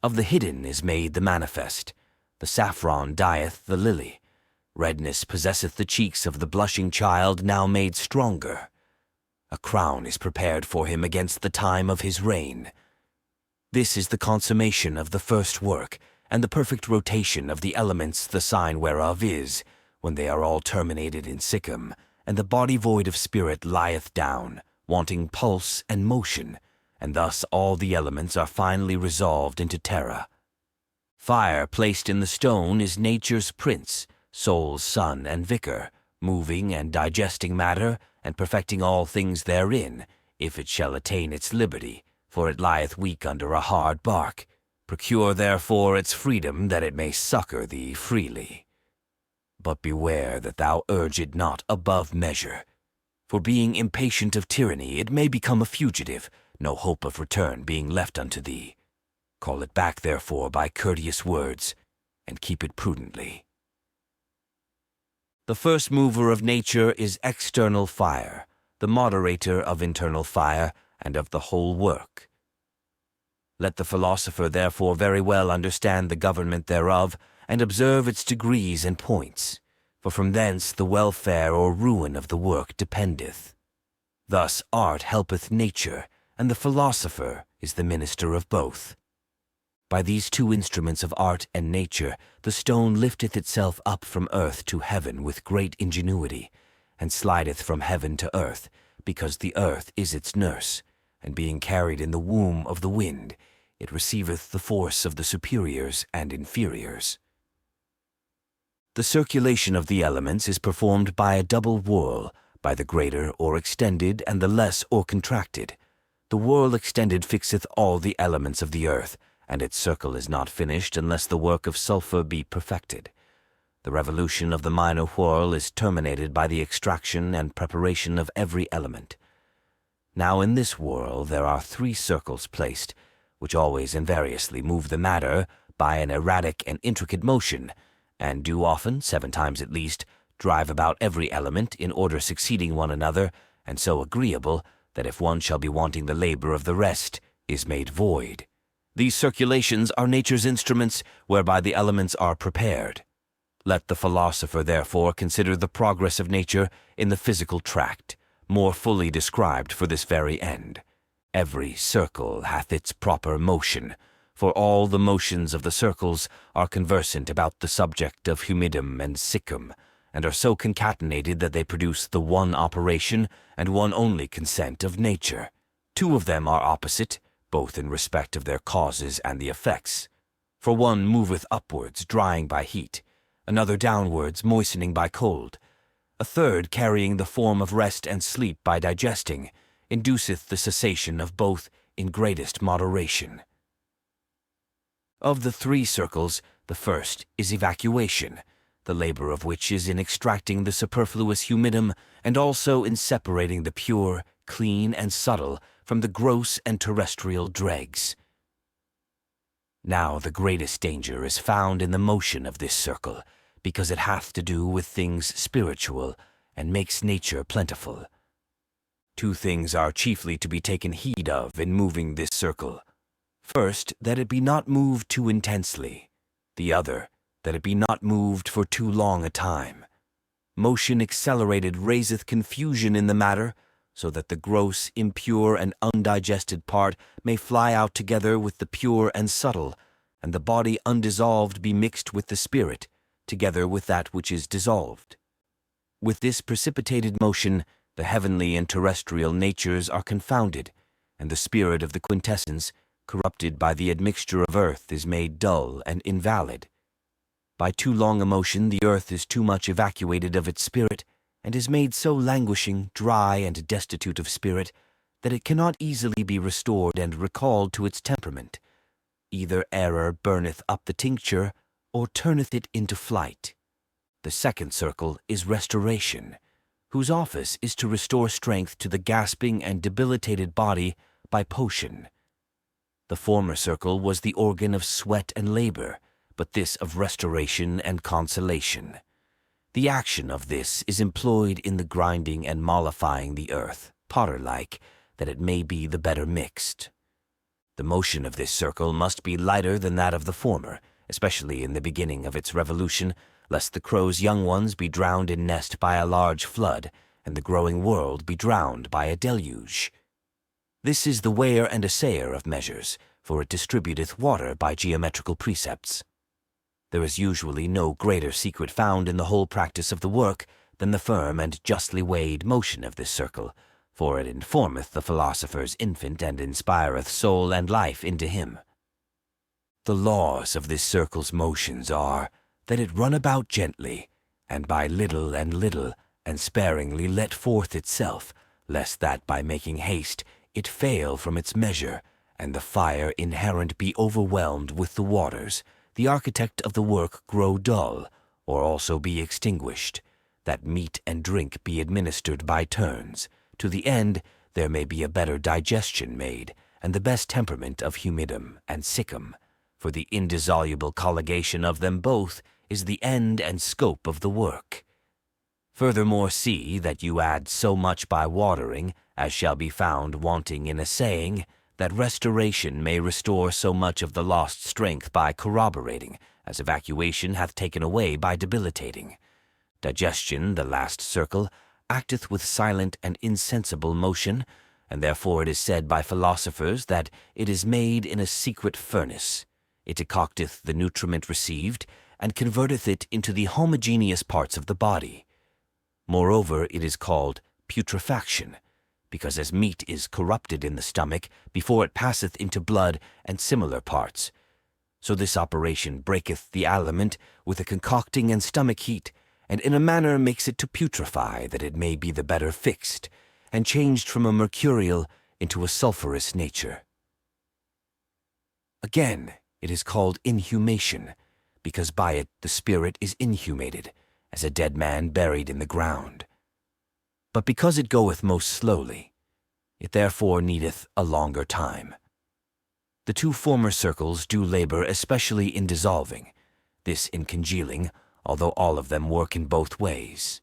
Of the hidden is made the manifest. The saffron dyeth the lily. Redness possesseth the cheeks of the blushing child now made stronger. A crown is prepared for him against the time of his reign. This is the consummation of the first work, and the perfect rotation of the elements the sign whereof is, when they are all terminated in siccum, and the body void of spirit lieth down, wanting pulse and motion, and thus all the elements are finally resolved into terra. Fire placed in the stone is nature's prince, soul's son and vicar, moving and digesting matter, and perfecting all things therein, if it shall attain its liberty, for it lieth weak under a hard bark. Procure therefore its freedom, that it may succor thee freely. But beware that thou urge it not above measure, for being impatient of tyranny, it may become a fugitive, no hope of return being left unto thee. Call it back therefore by courteous words, and keep it prudently. The first mover of nature is external fire, the moderator of internal fire, and of the whole work. Let the philosopher therefore very well understand the government thereof, and observe its degrees and points, for from thence the welfare or ruin of the work dependeth. Thus art helpeth nature, and the philosopher is the minister of both. By these two instruments of art and nature, the stone lifteth itself up from earth to heaven with great ingenuity, and slideth from heaven to earth, because the earth is its nurse, and being carried in the womb of the wind, it receiveth the force of the superiors and inferiors. The circulation of the elements is performed by a double whirl, by the greater or extended and the less or contracted. The whirl extended fixeth all the elements of the earth, and its circle is not finished unless the work of sulfur be perfected. The revolution of the minor whirl is terminated by the extraction and preparation of every element. Now in this whirl there are 3 circles placed, which always and variously move the matter by an erratic and intricate motion, and do often, 7 times at least, drive about every element in order succeeding one another, and so agreeable that if one shall be wanting the labor of the rest, is made void. These circulations are nature's instruments whereby the elements are prepared. Let the philosopher therefore consider the progress of nature in the physical tract, more fully described for this very end. Every circle hath its proper motion, for all the motions of the circles are conversant about the subject of humidum and siccum, and are so concatenated that they produce the one operation and one only consent of nature. 2 of them are opposite, both in respect of their causes and the effects. For one moveth upwards, drying by heat, another downwards, moistening by cold, a third carrying the form of rest and sleep by digesting, induceth the cessation of both in greatest moderation. Of the 3 circles, the first is evacuation, the labor of which is in extracting the superfluous humidum and also in separating the pure, clean, and subtle from the gross and terrestrial dregs. Now the greatest danger is found in the motion of this circle, because it hath to do with things spiritual, and makes nature plentiful. 2 things are chiefly to be taken heed of in moving this circle. First, that it be not moved too intensely. The other, that it be not moved for too long a time. Motion accelerated raiseth confusion in the matter, so that the gross, impure, and undigested part may fly out together with the pure and subtle, and the body undissolved be mixed with the spirit, together with that which is dissolved. With this precipitated motion, the heavenly and terrestrial natures are confounded, and the spirit of the quintessence, corrupted by the admixture of earth, is made dull and invalid. By too long a motion the earth is too much evacuated of its spirit, and is made so languishing, dry, and destitute of spirit, that it cannot easily be restored and recalled to its temperament. Either error burneth up the tincture, or turneth it into flight. The second circle is restoration, whose office is to restore strength to the gasping and debilitated body by potion. The former circle was the organ of sweat and labor, but this of restoration and consolation. The action of this is employed in the grinding and mollifying the earth, potter-like, that it may be the better mixed. The motion of this circle must be lighter than that of the former, especially in the beginning of its revolution, lest the crow's young ones be drowned in nest by a large flood, and the growing world be drowned by a deluge. This is the weigher and assayer of measures, for it distributeth water by geometrical precepts. There is usually no greater secret found in the whole practice of the work than the firm and justly weighed motion of this circle, for it informeth the philosopher's infant and inspireth soul and life into him. The laws of this circle's motions are, that it run about gently, and by little and sparingly let forth itself, lest that by making haste it fail from its measure, and the fire inherent be overwhelmed with the waters, the architect of the work grow dull, or also be extinguished, that meat and drink be administered by turns, to the end there may be a better digestion made, and the best temperament of humidum and siccum, for the indissoluble colligation of them both is the end and scope of the work. Furthermore see that you add so much by watering, as shall be found wanting in assaying, that restoration may restore so much of the lost strength by corroborating, as evacuation hath taken away by debilitating. Digestion, the last circle, acteth with silent and insensible motion, and therefore it is said by philosophers that it is made in a secret furnace. It decocteth the nutriment received, and converteth it into the homogeneous parts of the body. Moreover, it is called putrefaction, because as meat is corrupted in the stomach before it passeth into blood and similar parts, so this operation breaketh the aliment with a concocting and stomach heat, and in a manner makes it to putrefy, that it may be the better fixed, and changed from a mercurial into a sulphurous nature. Again, it is called inhumation, because by it the spirit is inhumated, as a dead man buried in the ground. But because it goeth most slowly, it therefore needeth a longer time. The two former circles do labor especially in dissolving, this in congealing, although all of them work in both ways.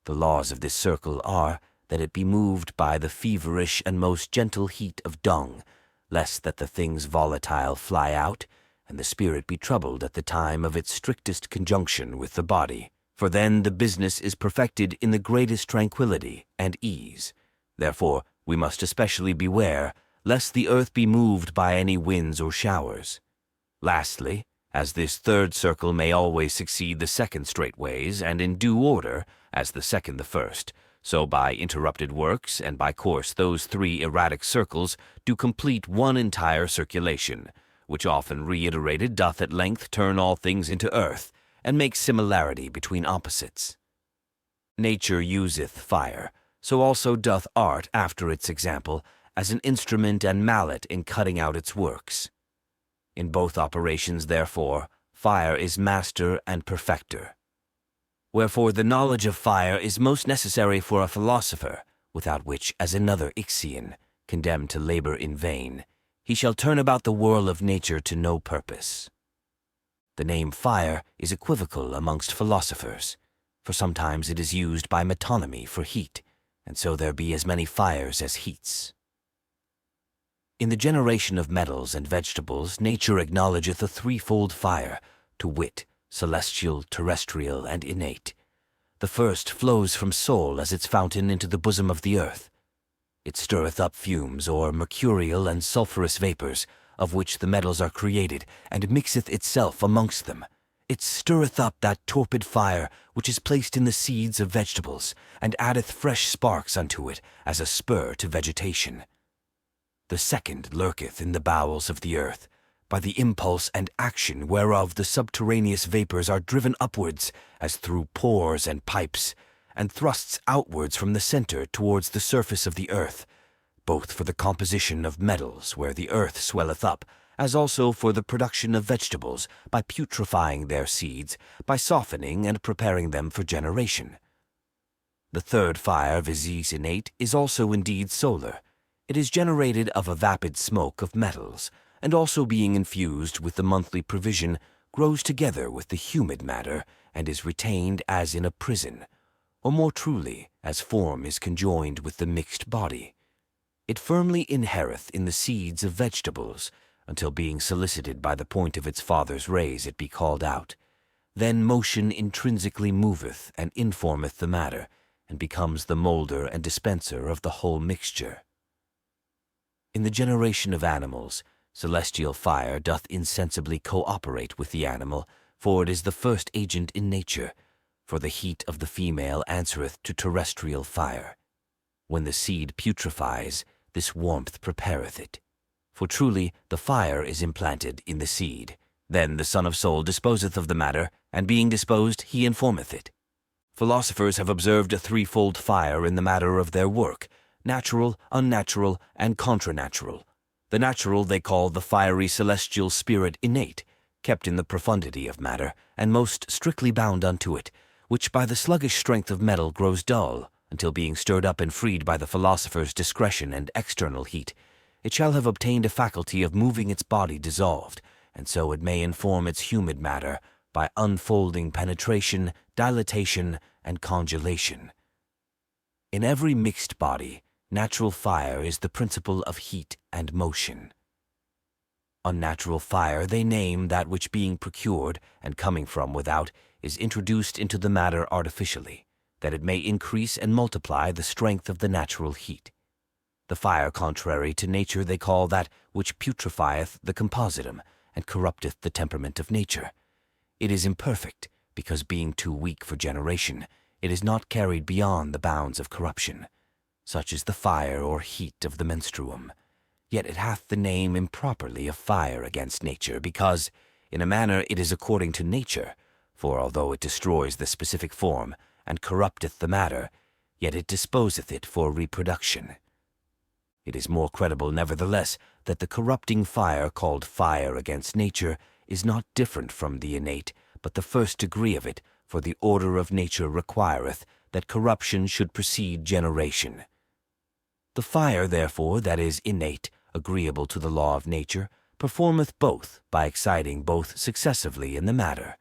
The laws of this circle are that it be moved by the feverish and most gentle heat of dung, lest that the things volatile fly out, and the spirit be troubled at the time of its strictest conjunction with the body, for then the business is perfected in the greatest tranquillity and ease. Therefore we must especially beware lest the earth be moved by any winds or showers. Lastly, as this third circle may always succeed the second straightways, and in due order, as the second the first, so by interrupted works and by course those three erratic circles do complete one entire circulation, which often reiterated doth at length turn all things into earth, and make similarity between opposites. Nature useth fire, so also doth art after its example, as an instrument and mallet in cutting out its works. In both operations, therefore, fire is master and perfecter. Wherefore the knowledge of fire is most necessary for a philosopher, without which, as another Ixion, condemned to labor in vain, he shall turn about the whirl of nature to no purpose. The name fire is equivocal amongst philosophers, for sometimes it is used by metonymy for heat, and so there be as many fires as heats. In the generation of metals and vegetables, nature acknowledgeth a threefold fire, to wit, celestial, terrestrial, and innate. The first flows from soul as its fountain into the bosom of the earth. It stirreth up fumes, or mercurial and sulphurous vapors, of which the metals are created, and mixeth itself amongst them. It stirreth up that torpid fire which is placed in the seeds of vegetables, and addeth fresh sparks unto it as a spur to vegetation. The second lurketh in the bowels of the earth, by the impulse and action whereof the subterraneous vapors are driven upwards as through pores and pipes, and thrusts outwards from the center towards the surface of the earth, both for the composition of metals where the earth swelleth up, as also for the production of vegetables, by putrefying their seeds, by softening and preparing them for generation. The third fire, viz. Innate, is also indeed solar. It is generated of a vapid smoke of metals, and also being infused with the monthly provision, grows together with the humid matter, and is retained as in a prison, or more truly, as form is conjoined with the mixed body. It firmly inhereth in the seeds of vegetables, until being solicited by the point of its father's rays it be called out. Then motion intrinsically moveth and informeth the matter, and becomes the moulder and dispenser of the whole mixture. In the generation of animals, celestial fire doth insensibly co-operate with the animal, for it is the first agent in nature, for the heat of the female answereth to terrestrial fire. When the seed putrefies, this warmth prepareth it. For truly the fire is implanted in the seed. Then the Son of Soul disposeth of the matter, and being disposed, he informeth it. Philosophers have observed a threefold fire in the matter of their work, natural, unnatural, and contranatural. The natural they call the fiery celestial spirit innate, kept in the profundity of matter, and most strictly bound unto it, which by the sluggish strength of metal grows dull, until being stirred up and freed by the philosopher's discretion and external heat, it shall have obtained a faculty of moving its body dissolved, and so it may inform its humid matter by unfolding penetration, dilatation, and congelation. In every mixed body, natural fire is the principle of heat and motion. Unnatural fire they name that which being procured and coming from without is introduced into the matter artificially, that it may increase and multiply the strength of the natural heat. The fire contrary to nature they call that which putrefieth the compositum and corrupteth the temperament of nature. It is imperfect, because being too weak for generation, it is not carried beyond the bounds of corruption. Such is the fire or heat of the menstruum. Yet it hath the name improperly of fire against nature, because, in a manner, it is according to nature, for although it destroys the specific form, and corrupteth the matter, yet it disposeth it for reproduction. It is more credible, nevertheless, that the corrupting fire called fire against nature is not different from the innate, but the first degree of it, for the order of nature requireth that corruption should precede generation. The fire, therefore, that is innate, agreeable to the law of nature, performeth both by exciting both successively in the matter.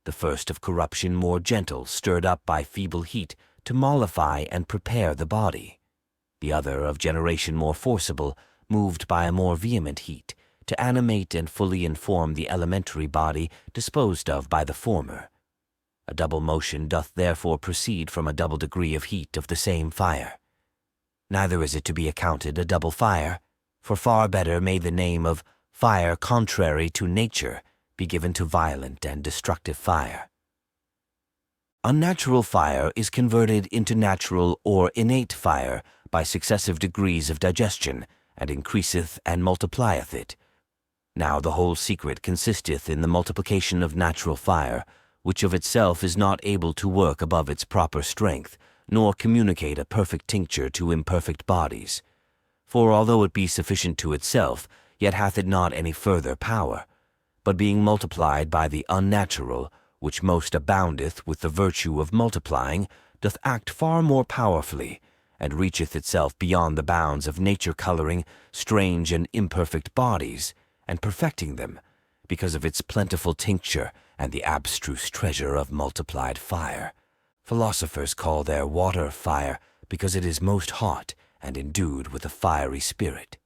The first of corruption more gentle, stirred up by feeble heat, to mollify and prepare the body. The other of generation more forcible, moved by a more vehement heat, to animate and fully inform the elementary body disposed of by the former. A double motion doth therefore proceed from a double degree of heat of the same fire. Neither is it to be accounted a double fire, for far better may the name of fire contrary to nature be given to violent and destructive fire. Unnatural fire is converted into natural or innate fire by successive degrees of digestion, and increaseth and multiplieth it. Now the whole secret consisteth in the multiplication of natural fire, which of itself is not able to work above its proper strength, nor communicate a perfect tincture to imperfect bodies. For although it be sufficient to itself, yet hath it not any further power, but being multiplied by the unnatural, which most aboundeth with the virtue of multiplying, doth act far more powerfully, and reacheth itself beyond the bounds of nature coloring strange and imperfect bodies, and perfecting them, because of its plentiful tincture and the abstruse treasure of multiplied fire. Philosophers call their water fire, because it is most hot and endued with a fiery spirit.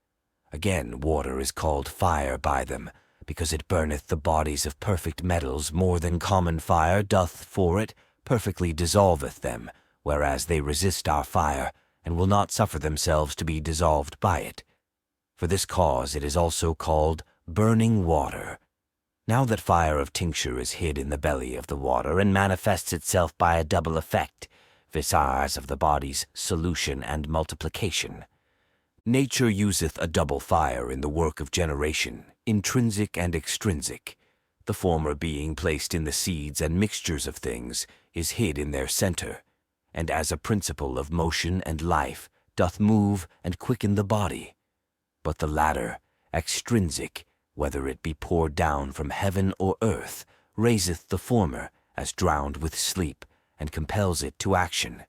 Again, water is called fire by them, because it burneth the bodies of perfect metals more than common fire doth for it, perfectly dissolveth them, whereas they resist our fire, and will not suffer themselves to be dissolved by it. For this cause it is also called burning water. Now that fire of tincture is hid in the belly of the water, and manifests itself by a double effect, viz. Of the body's solution and multiplication. Nature useth a double fire in the work of generation, intrinsic and extrinsic. The former being placed in the seeds and mixtures of things, is hid in their center, and as a principle of motion and life, doth move and quicken the body. But the latter, extrinsic, whether it be poured down from heaven or earth, raiseth the former, as drowned with sleep, and compels it to action.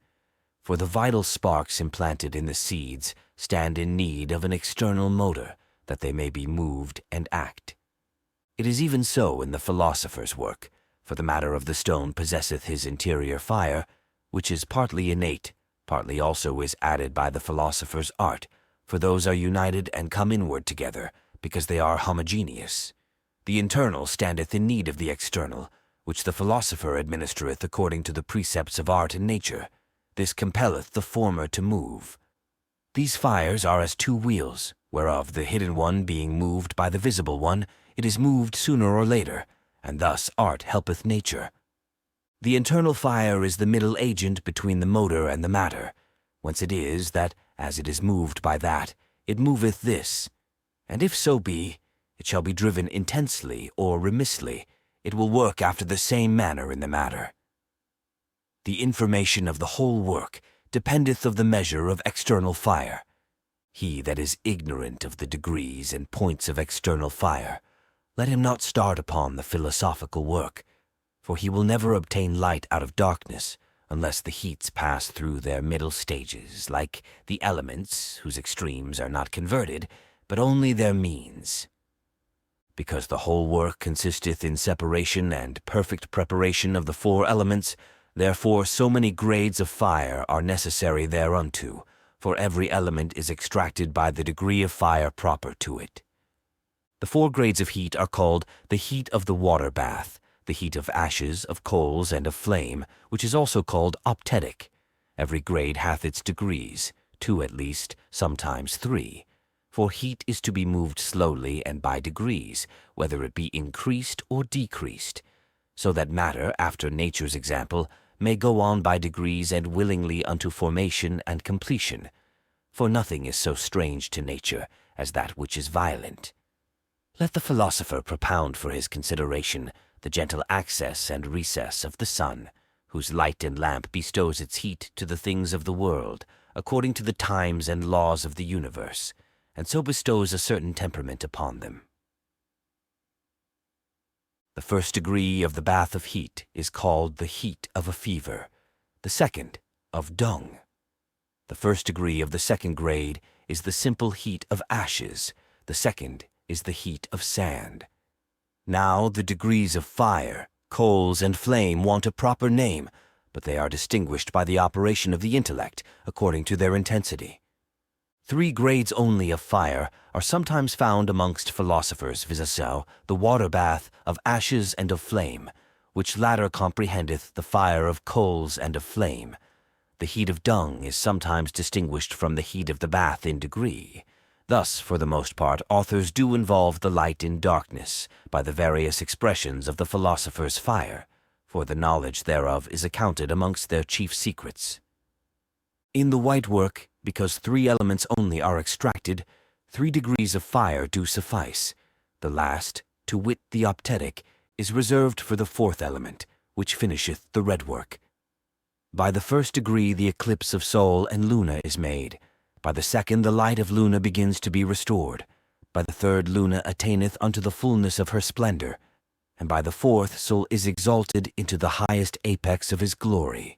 For the vital sparks implanted in the seeds stand in need of an external motor, that they may be moved and act. It is even so in the philosopher's work, for the matter of the stone possesseth his interior fire, which is partly innate, partly also is added by the philosopher's art, for those are united and come inward together, because they are homogeneous. The internal standeth in need of the external, which the philosopher administereth according to the precepts of art and nature. This compelleth the former to move. These fires are as two wheels, whereof the hidden one being moved by the visible one, it is moved sooner or later, and thus art helpeth nature. The internal fire is the middle agent between the motor and the matter, whence it is that, as it is moved by that, it moveth this. And if so be, it shall be driven intensely or remissly, it will work after the same manner in the matter. The information of the whole work dependeth of the measure of external fire. He that is ignorant of the degrees and points of external fire, let him not start upon the philosophical work, for he will never obtain light out of darkness, unless the heats pass through their middle stages, like the elements, whose extremes are not converted, but only their means. Because the whole work consisteth in separation and perfect preparation of the four elements, therefore so many grades of fire are necessary thereunto, for every element is extracted by the degree of fire proper to it. The 4 grades of heat are called the heat of the water bath, the heat of ashes, of coals, and of flame, which is also called optetic. Every grade hath its degrees, 2 at least, sometimes 3. For heat is to be moved slowly and by degrees, whether it be increased or decreased, so that matter, after nature's example, may go on by degrees and willingly unto formation and completion. For nothing is so strange to nature as that which is violent. Let the philosopher propound for his consideration the gentle access and recess of the sun, whose light and lamp bestows its heat to the things of the world, according to the times and laws of the universe, and so bestows a certain temperament upon them. The first degree of the bath of heat is called the heat of a fever, the second of dung. The first degree of the second grade is the simple heat of ashes, the second is the heat of sand. Now the degrees of fire, coals, and flame want a proper name, but they are distinguished by the operation of the intellect according to their intensity. 3 grades only of fire are sometimes found amongst philosophers, viz. The water bath of ashes and of flame, which latter comprehendeth the fire of coals and of flame. The heat of dung is sometimes distinguished from the heat of the bath in degree. Thus, for the most part, authors do involve the light in darkness by the various expressions of the philosopher's fire, for the knowledge thereof is accounted amongst their chief secrets. In the white work, because 3 elements only are extracted, 3 degrees of fire do suffice. The last, to wit the optetic, is reserved for the 4th element, which finisheth the red work. By the first degree the eclipse of Sol and Luna is made. By the second the light of Luna begins to be restored. By the third Luna attaineth unto the fullness of her splendor. And by the 4th Sol is exalted into the highest apex of his glory.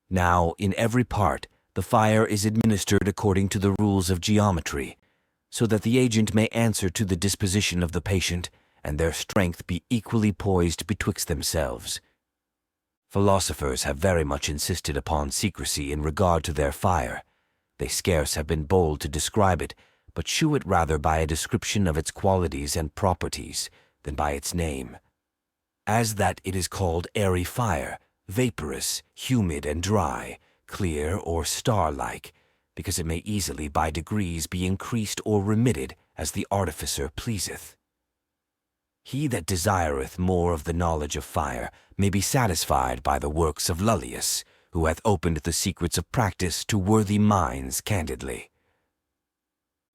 Now, in every part, the fire is administered according to the rules of geometry, so that the agent may answer to the disposition of the patient, and their strength be equally poised betwixt themselves. Philosophers have very much insisted upon secrecy in regard to their fire. They scarce have been bold to describe it, but shew it rather by a description of its qualities and properties than by its name. As that it is called airy fire, vaporous, humid, and dry, clear or star-like, because it may easily by degrees be increased or remitted as the artificer pleaseth. He that desireth more of the knowledge of fire may be satisfied by the works of Lullius, who hath opened the secrets of practice to worthy minds candidly.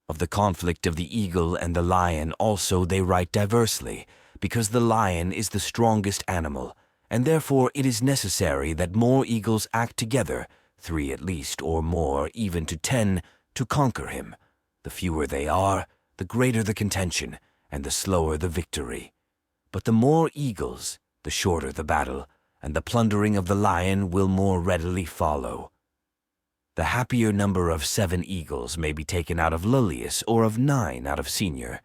Of the conflict of the eagle and the lion also they write diversely, because the lion is the strongest animal, and therefore it is necessary that more eagles act together, 3 at least, or more, even to 10, to conquer him. The fewer they are, the greater the contention, and the slower the victory. But the more eagles, the shorter the battle, and the plundering of the lion will more readily follow. The happier number of 7 eagles may be taken out of Lullius, or of 9 out of Senior.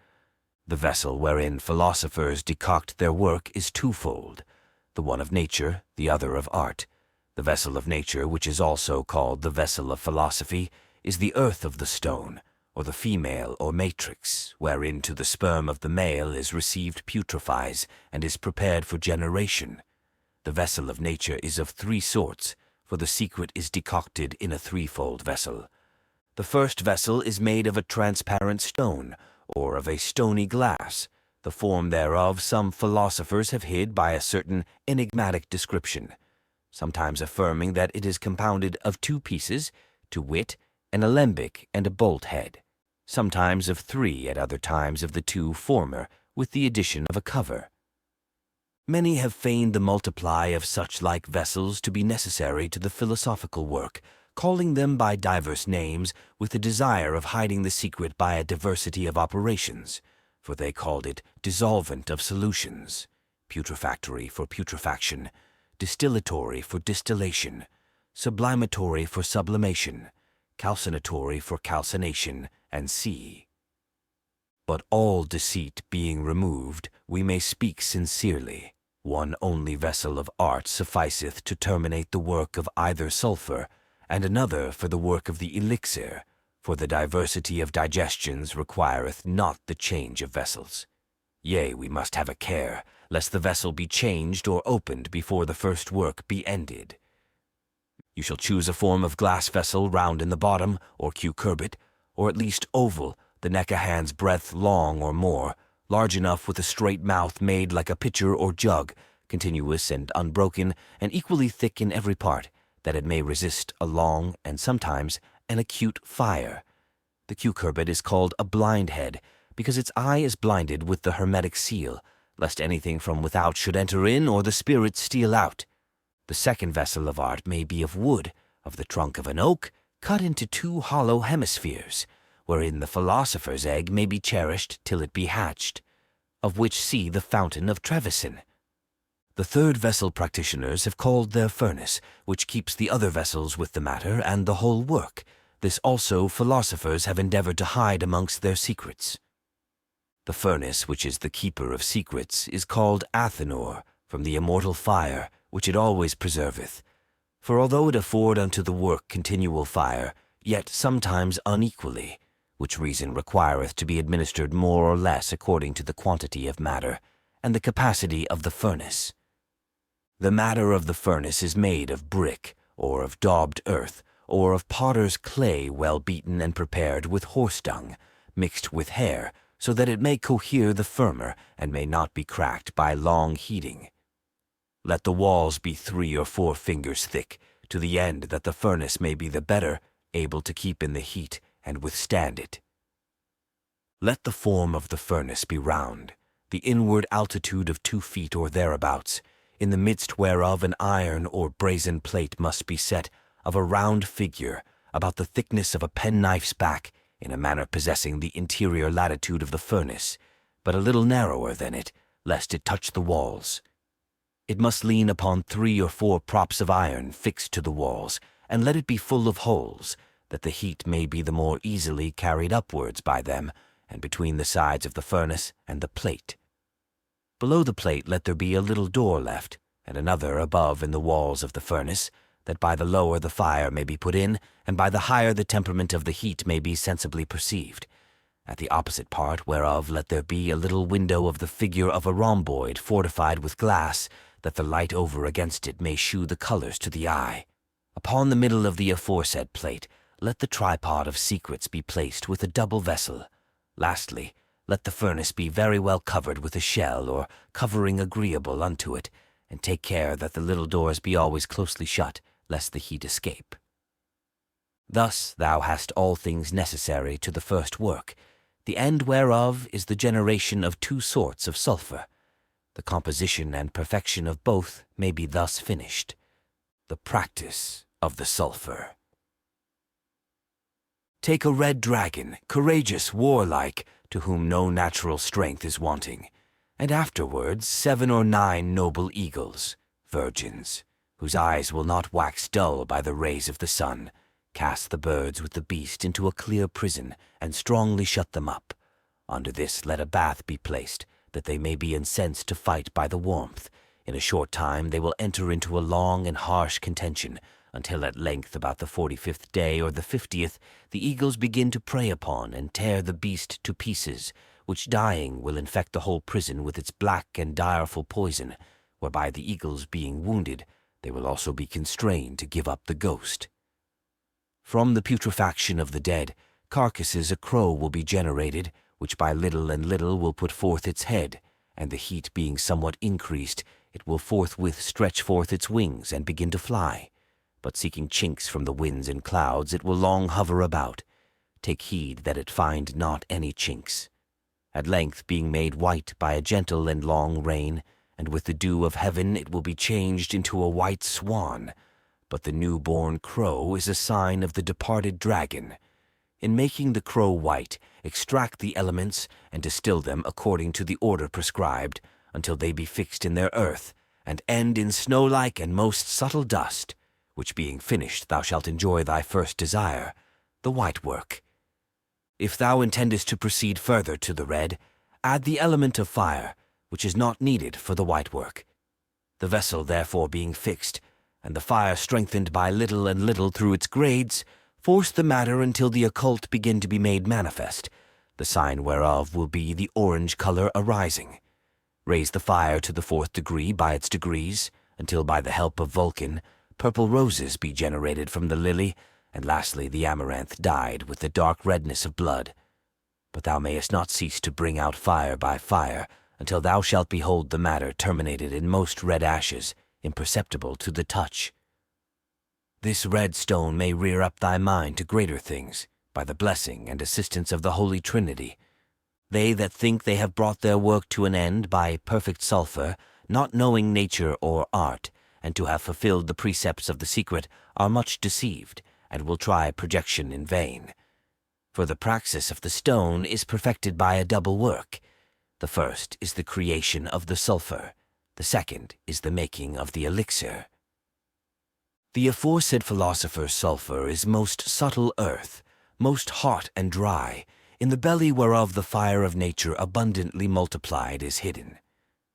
The vessel wherein philosophers decoct their work is twofold, the one of nature, the other of art. The vessel of nature, which is also called the vessel of philosophy, is the earth of the stone, or the female or matrix, wherein to the sperm of the male is received putrefies, and is prepared for generation. The vessel of nature is of 3 sorts, for the secret is decocted in a 3-fold vessel. The first vessel is made of a transparent stone, or of a stony glass. The form thereof some philosophers have hid by a certain enigmatic description, sometimes affirming that it is compounded of 2 pieces, to wit, an alembic and a bolt head, sometimes of 3, at other times of the 2 former, with the addition of a cover. Many have feigned the multiply of such like vessels to be necessary to the philosophical work, calling them by divers names, with the desire of hiding the secret by a diversity of operations, for they called it dissolvent of solutions, putrefactory for putrefaction, distillatory for distillation, sublimatory for sublimation, calcinatory for calcination, and c. But all deceit being removed, we may speak sincerely. One only vessel of art sufficeth to terminate the work of either sulfur, and another for the work of the elixir, for the diversity of digestions requireth not the change of vessels. Yea, we must have a care, lest the vessel be changed or opened before the first work be ended. You shall choose a form of glass vessel round in the bottom, or cucurbit, or at least oval, the neck a hand's breadth long or more, large enough with a straight mouth made like a pitcher or jug, continuous and unbroken, and equally thick in every part, that it may resist a long and sometimes an acute fire. The cucurbit is called a blind head, because its eye is blinded with the hermetic seal, lest anything from without should enter in or the spirit steal out. The second vessel of art may be of wood, of the trunk of an oak, cut into two hollow hemispheres, wherein the philosopher's egg may be cherished till it be hatched, of which see the fountain of Trevisan. The third vessel practitioners have called their furnace, which keeps the other vessels with the matter and the whole work. This also philosophers have endeavored to hide amongst their secrets. The furnace, which is the keeper of secrets, is called Athenor, from the immortal fire, which it always preserveth. For although it afford unto the work continual fire, yet sometimes unequally, which reason requireth to be administered more or less according to the quantity of matter, and the capacity of the furnace. The matter of the furnace is made of brick, or of daubed earth, or of potter's clay well beaten and prepared with horse dung, mixed with hair, so that it may cohere the firmer, and may not be cracked by long heating. Let the walls be 3 or 4 fingers thick, to the end that the furnace may be the better able to keep in the heat and withstand it. Let the form of the furnace be round, the inward altitude of 2 feet or thereabouts, in the midst whereof an iron or brazen plate must be set, of a round figure, about the thickness of a penknife's back, in a manner possessing the interior latitude of the furnace, but a little narrower than it, lest it touch the walls. It must lean upon 3 or 4 props of iron fixed to the walls, and let it be full of holes, that the heat may be the more easily carried upwards by them, and between the sides of the furnace and the plate. Below the plate let there be a little door left, and another above in the walls of the furnace, that by the lower the fire may be put in, and by the higher the temperament of the heat may be sensibly perceived. At the opposite part whereof let there be a little window of the figure of a rhomboid fortified with glass, that the light over against it may shew the colours to the eye. Upon the middle of the aforesaid plate let the tripod of secrets be placed with a double vessel. Lastly, let the furnace be very well covered with a shell or covering agreeable unto it, and take care that the little doors be always closely shut, lest the heat escape. Thus thou hast all things necessary to the first work, the end whereof is the generation of 2 sorts of sulfur. The composition and perfection of both may be thus finished. The practice of the sulfur. Take a red dragon, courageous, warlike, to whom no natural strength is wanting, and afterwards 7 or 9 noble eagles, virgins, whose eyes will not wax dull by the rays of the sun. Cast the birds with the beast into a clear prison, and strongly shut them up. Under this let a bath be placed, that they may be incensed to fight by the warmth. In a short time they will enter into a long and harsh contention, until at length about the 45th day or the 50th, the eagles begin to prey upon and tear the beast to pieces, which dying will infect the whole prison with its black and direful poison, whereby the eagles being wounded, they will also be constrained to give up the ghost. From the putrefaction of the dead, carcasses a crow will be generated, which by little and little will put forth its head, and the heat being somewhat increased, it will forthwith stretch forth its wings and begin to fly. But seeking chinks from the winds and clouds, it will long hover about. Take heed that it find not any chinks. At length, being made white by a gentle and long rain, and with the dew of heaven, it will be changed into a white swan. But the new-born crow is a sign of the departed dragon. In making the crow white, extract the elements and distill them according to the order prescribed, until they be fixed in their earth, and end in snow-like and most subtle dust, which being finished thou shalt enjoy thy first desire, the white work. If thou intendest to proceed further to the red, add the element of fire, which is not needed for the white work. The vessel therefore being fixed, and the fire strengthened by little and little through its grades, force the matter until the occult begin to be made manifest. the sign whereof will be the orange color arising. Raise the fire to the 4th degree by its degrees, until by the help of Vulcan, purple roses be generated from the lily, and lastly the amaranth dyed with the dark redness of blood. But thou mayest not cease to bring out fire by fire, until thou shalt behold the matter terminated in most red ashes, imperceptible to the touch. This red stone may rear up thy mind to greater things, by the blessing and assistance of the Holy Trinity. They that think they have brought their work to an end by perfect sulfur, not knowing nature or art, and to have fulfilled the precepts of the secret, are much deceived, and will try projection in vain. For the praxis of the stone is perfected by a double work. The first is the creation of the sulfur, the second is the making of the elixir. The aforesaid philosopher's sulfur is most subtle earth, most hot and dry, in the belly whereof the fire of nature abundantly multiplied is hidden.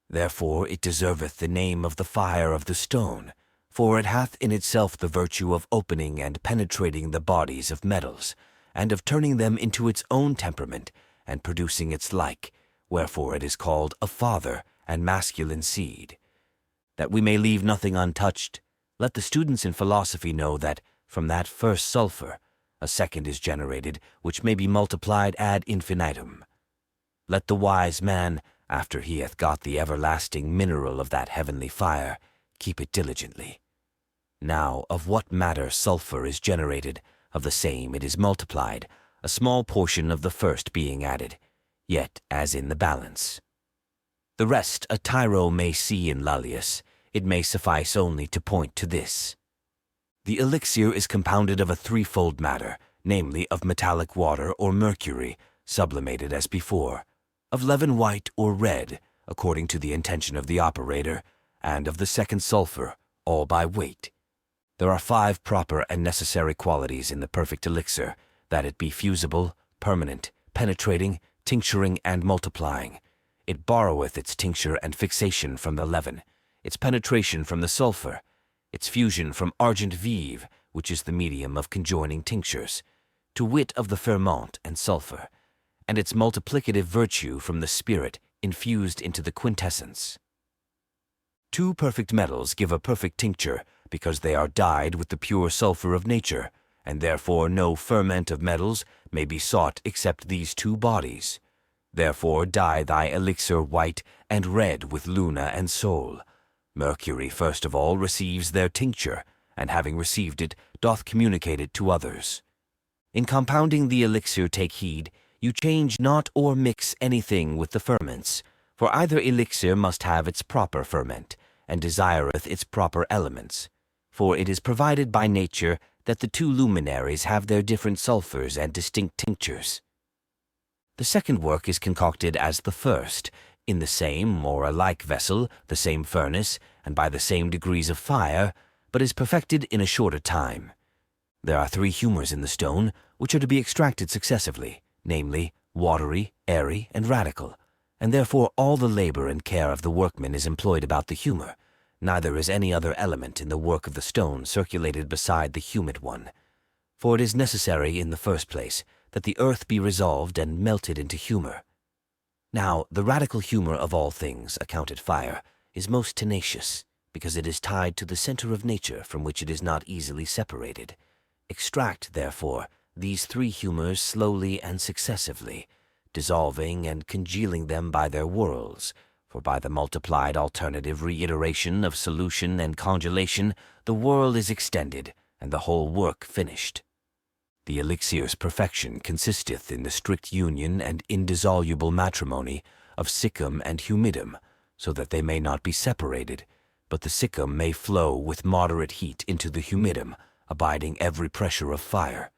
Therefore it deserveth the name of the fire of the stone, for it hath in itself the virtue of opening and penetrating the bodies of metals, and of turning them into its own temperament, and producing its like, wherefore it is called a father and masculine seed. That we may leave nothing untouched, let the students in philosophy know that, from that first sulfur, a second is generated, which may be multiplied ad infinitum. Let the wise man, after he hath got the everlasting mineral of that heavenly fire, keep it diligently. Now, of what matter sulfur is generated, of the same it is multiplied, a small portion of the first being added, yet as in the balance. The rest a tyro may see in Lullius, it may suffice only to point to this. The elixir is compounded of a threefold matter, namely of metallic water or mercury, sublimated as before, of leaven white or red, according to the intention of the operator, and of the second sulfur, all by weight. There are 5 proper and necessary qualities in the perfect elixir, that it be fusible, permanent, penetrating, tincturing, and multiplying. It borroweth its tincture and fixation from the leaven, its penetration from the sulfur, its fusion from argent vive, which is the medium of conjoining tinctures, to wit of the ferment and sulfur, and its multiplicative virtue from the spirit infused into the quintessence. 2 perfect metals give a perfect tincture, because they are dyed with the pure sulfur of nature, and therefore no ferment of metals may be sought except these 2 bodies. Therefore dye thy elixir white and red with Luna and Sol. Mercury first of all receives their tincture, and having received it, doth communicate it to others. In compounding the elixir take heed, you change not or mix anything with the ferments, for either elixir must have its proper ferment, and desireth its proper elements. For it is provided by nature that the 2 luminaries have their different sulfurs and distinct tinctures. The second work is concocted as the first, in the same or a like vessel, the same furnace, and by the same degrees of fire, but is perfected in a shorter time. There are 3 humours in the stone, which are to be extracted successively, namely, watery, airy, and radical, and therefore all the labour and care of the workman is employed about the humour. Neither is any other element in the work of the stone circulated beside the humid one. For it is necessary, in the first place, that the earth be resolved and melted into humour. Now, the radical humour of all things, accounted fire, is most tenacious, because it is tied to the centre of nature from which it is not easily separated. Extract, therefore, these 3 humours slowly and successively, dissolving and congealing them by their whirls, for by the multiplied alternative reiteration of solution and congelation, the whirl is extended, and the whole work finished. The elixir's perfection consisteth in the strict union and indissoluble matrimony of siccum and humidum, so that they may not be separated, but the siccum may flow with moderate heat into the humidum, abiding every pressure of fire.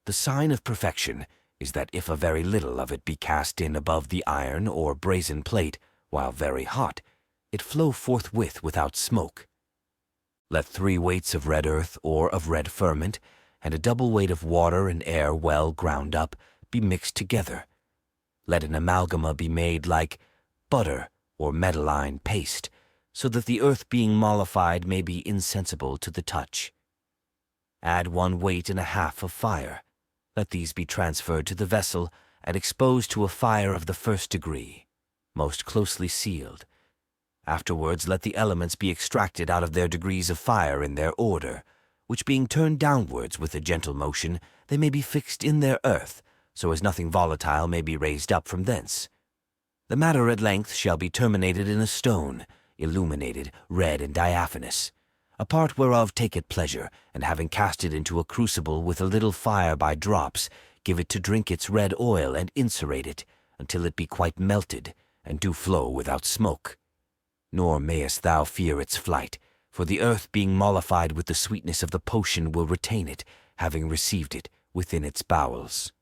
The sign of perfection is that if a very little of it be cast in above the iron or brazen plate, while very hot, it flow forthwith without smoke. Let 3 weights of red earth or of red ferment, and a double weight of water and air well ground up, be mixed together. Let an amalgama be made like butter or metalline paste, so that the earth being mollified may be insensible to the touch. Add 1.5 weights of fire. Let these be transferred to the vessel, and exposed to a fire of the first degree, most closely sealed. Afterwards let the elements be extracted out of their degrees of fire in their order, which being turned downwards with a gentle motion, they may be fixed in their earth, so as nothing volatile may be raised up from thence. The matter at length shall be terminated in a stone, illuminated, red, and diaphanous, a part whereof take it pleasure, and having cast it into a crucible with a little fire by drops, give it to drink its red oil, and incerate it, until it be quite melted, and do flow without smoke. Nor mayest thou fear its flight, for the earth being mollified with the sweetness of the potion will retain it, having received it within its bowels.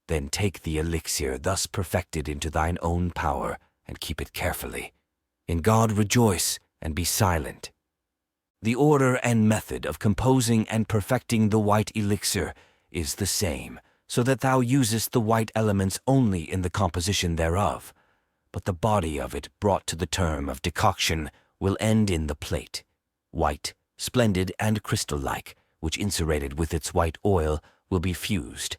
Then take the elixir thus perfected into thine own power, and keep it carefully. In God rejoice, and be silent. The order and method of composing and perfecting the white elixir is the same, so that thou usest the white elements only in the composition thereof, but the body of it brought to the term of decoction will end in the plate, white, splendid, and crystal-like, which inserated with its white oil will be fused.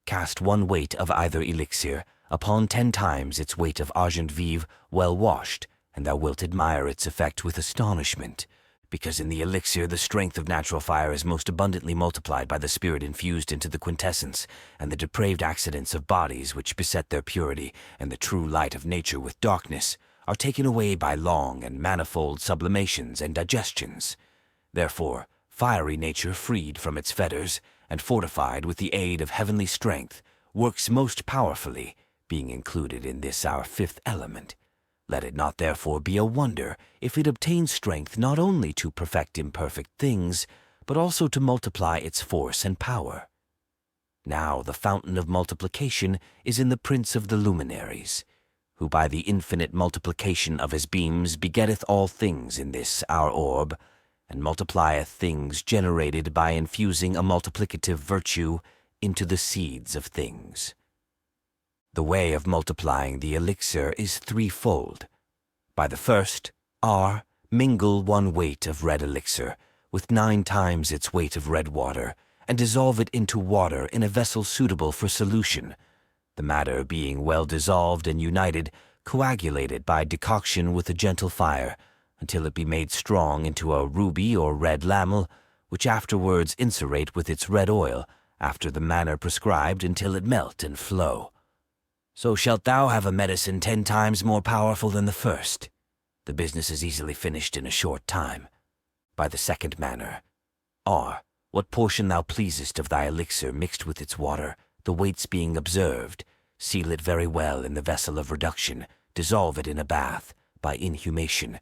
Cast 1 weight of either elixir upon 10 times its weight of argent vive well washed, and thou wilt admire its effect with astonishment, because in the elixir the strength of natural fire is most abundantly multiplied by the spirit infused into the quintessence, and the depraved accidents of bodies which beset their purity, and the true light of nature with darkness, are taken away by long and manifold sublimations and digestions. Therefore, fiery nature freed from its fetters, and fortified with the aid of heavenly strength, works most powerfully, being included in this our 5th element. Let it not therefore be a wonder if it obtains strength not only to perfect imperfect things, but also to multiply its force and power. Now the fountain of multiplication is in the Prince of the Luminaries, who by the infinite multiplication of his beams begetteth all things in this our orb, and multiplieth things generated by infusing a multiplicative virtue into the seeds of things. The way of multiplying the elixir is threefold. By the first, mingle 1 weight of red elixir with 9 times its weight of red water, and dissolve it into water in a vessel suitable for solution, the matter being well dissolved and united, coagulated by decoction with a gentle fire, until it be made strong into a ruby or red lamel, which afterwards incerate with its red oil, after the manner prescribed, until it melt and flow. So shalt thou have a medicine 10 times more powerful than the first. The business is easily finished in a short time. By the second manner, what portion thou pleasest of thy elixir mixed with its water, the weights being observed, seal it very well in the vessel of reduction, dissolve it in a bath, by inhumation,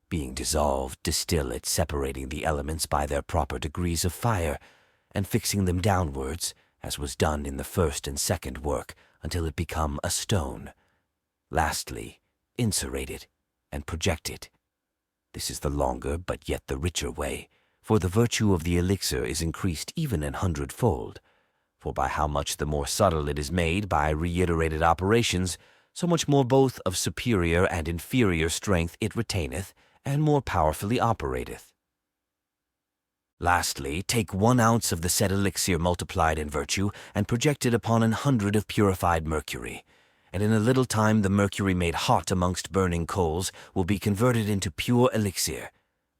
being dissolved, distill it, separating the elements by their proper degrees of fire, and fixing them downwards, as was done in the first and second work, until it become a stone. Lastly, incerate it, and project it. This is the longer, but yet the richer way, for the virtue of the elixir is increased even 100-fold. For by how much the more subtle it is made by reiterated operations, so much more both of superior and inferior strength it retaineth, and more powerfully operateth. Lastly, take 1 ounce of the said elixir multiplied in virtue, and project it upon 100 of purified mercury, and in a little time the mercury made hot amongst burning coals will be converted into pure elixir,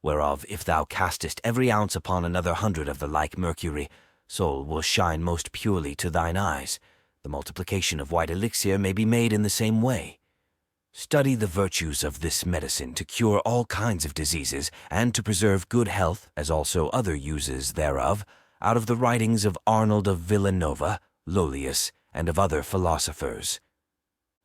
whereof if thou castest every ounce upon another 100 of the like mercury, soul will shine most purely to thine eyes. The multiplication of white elixir may be made in the same way. Study the virtues of this medicine to cure all kinds of diseases, and to preserve good health, as also other uses thereof, out of the writings of Arnold of Villanova, Lollius, and of other philosophers.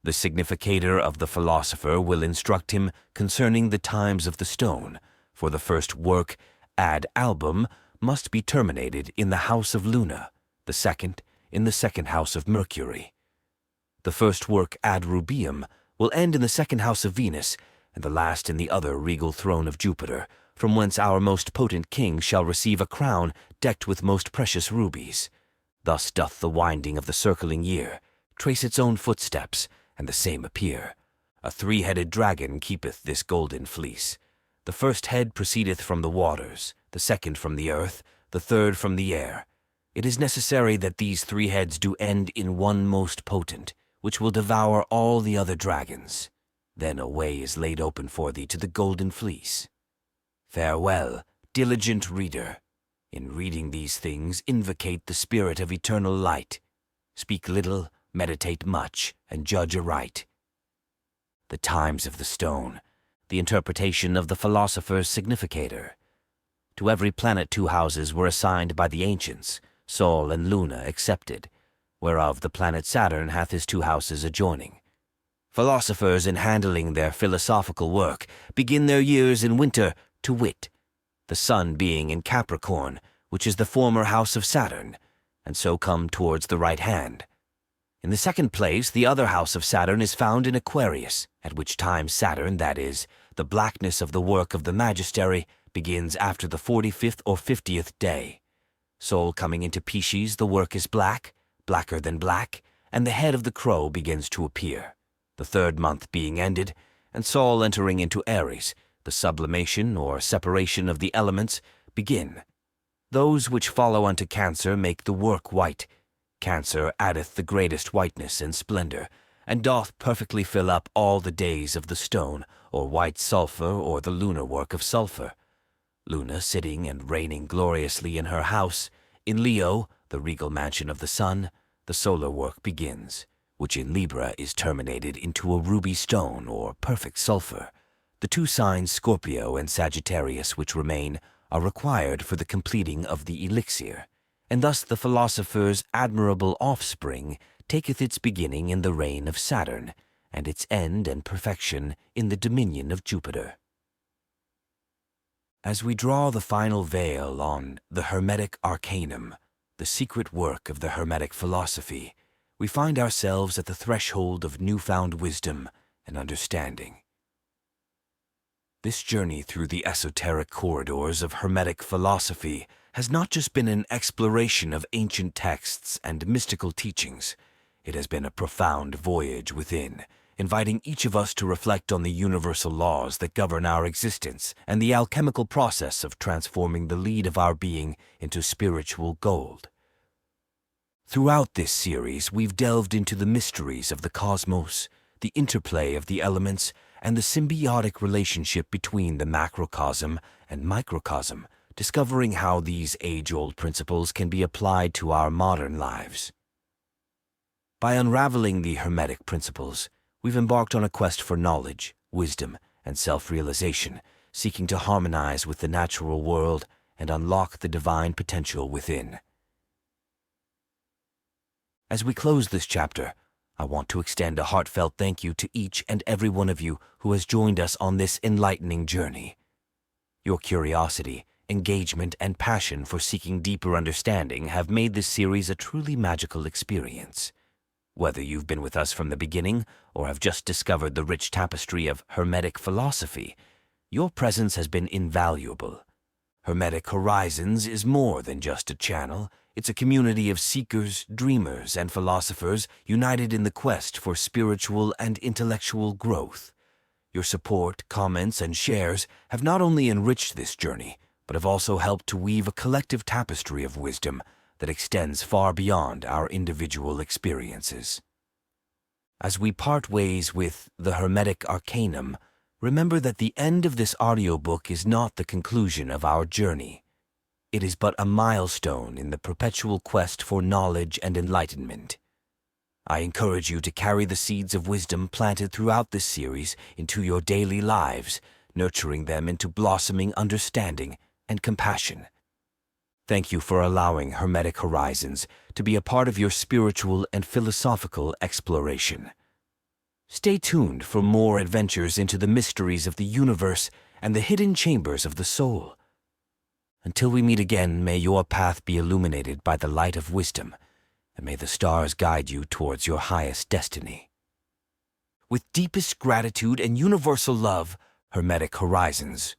The significator of the philosopher will instruct him concerning the times of the stone, for the first work, ad album, must be terminated in the house of Luna, the second in the second house of Mercury. The first work, ad rubium, will end in the second house of Venus, and the last in the other regal throne of Jupiter, from whence our most potent king shall receive a crown decked with most precious rubies. Thus doth the winding of the circling year trace its own footsteps, and the same appear. A 3-headed dragon keepeth this golden fleece. The first head proceedeth from the waters, the second from the earth, the third from the air. It is necessary that these three heads do end in one most potent, which will devour all the other dragons. Then a way is laid open for thee to the golden fleece. Farewell, diligent reader. In reading these things, invocate the spirit of eternal light. Speak little, meditate much, and judge aright. The times of the stone, the interpretation of the philosopher's significator. To every planet 2 houses were assigned by the ancients, Sol and Luna excepted, whereof the planet Saturn hath his 2 houses adjoining. Philosophers in handling their philosophical work begin their years in winter, to wit, the sun being in Capricorn, which is the former house of Saturn, and so come towards the right hand. In the second place, the other house of Saturn is found in Aquarius, at which time Saturn, that is, the blackness of the work of the Magistery, begins after the 45th or 50th day. Sol coming into Pisces, the work is black, blacker than black, and the head of the crow begins to appear. The 3rd month being ended, and Sol entering into Aries, the sublimation or separation of the elements begin. Those which follow unto Cancer make the work white. Cancer addeth the greatest whiteness and splendor, and doth perfectly fill up all the days of the stone, or white sulfur, or the lunar work of sulfur. Luna sitting and reigning gloriously in her house, in Leo, the regal mansion of the sun, the solar work begins, which in Libra is terminated into a ruby stone or perfect sulfur. The 2 signs Scorpio and Sagittarius which remain are required for the completing of the Elixir, and thus the philosopher's admirable offspring taketh its beginning in the reign of Saturn, and its end and perfection in the dominion of Jupiter. As we draw the final veil on the Hermetic Arcanum, the secret work of the Hermetic Philosophy, we find ourselves at the threshold of newfound wisdom and understanding. This journey through the esoteric corridors of Hermetic Philosophy has not just been an exploration of ancient texts and mystical teachings. It has been a profound voyage within, inviting each of us to reflect on the universal laws that govern our existence and the alchemical process of transforming the lead of our being into spiritual gold. Throughout this series, we've delved into the mysteries of the cosmos, the interplay of the elements, and the symbiotic relationship between the macrocosm and microcosm, discovering how these age-old principles can be applied to our modern lives. By unraveling the Hermetic principles, we've embarked on a quest for knowledge, wisdom, and self-realization, seeking to harmonize with the natural world and unlock the divine potential within. As we close this chapter, I want to extend a heartfelt thank you to each and every one of you who has joined us on this enlightening journey. Your curiosity, engagement, and passion for seeking deeper understanding have made this series a truly magical experience. Whether you've been with us from the beginning or have just discovered the rich tapestry of Hermetic philosophy, your presence has been invaluable. Hermetic Horizons is more than just a channel. It's a community of seekers, dreamers, and philosophers united in the quest for spiritual and intellectual growth. Your support, comments, and shares have not only enriched this journey, but have also helped to weave a collective tapestry of wisdom that extends far beyond our individual experiences. As we part ways with the Hermetic Arcanum, remember that the end of this audiobook is not the conclusion of our journey. It is but a milestone in the perpetual quest for knowledge and enlightenment. I encourage you to carry the seeds of wisdom planted throughout this series into your daily lives, nurturing them into blossoming understanding and compassion. Thank you for allowing Hermetic Horizons to be a part of your spiritual and philosophical exploration. Stay tuned for more adventures into the mysteries of the universe and the hidden chambers of the soul. Until we meet again, may your path be illuminated by the light of wisdom, and may the stars guide you towards your highest destiny. With deepest gratitude and universal love, Hermetic Horizons.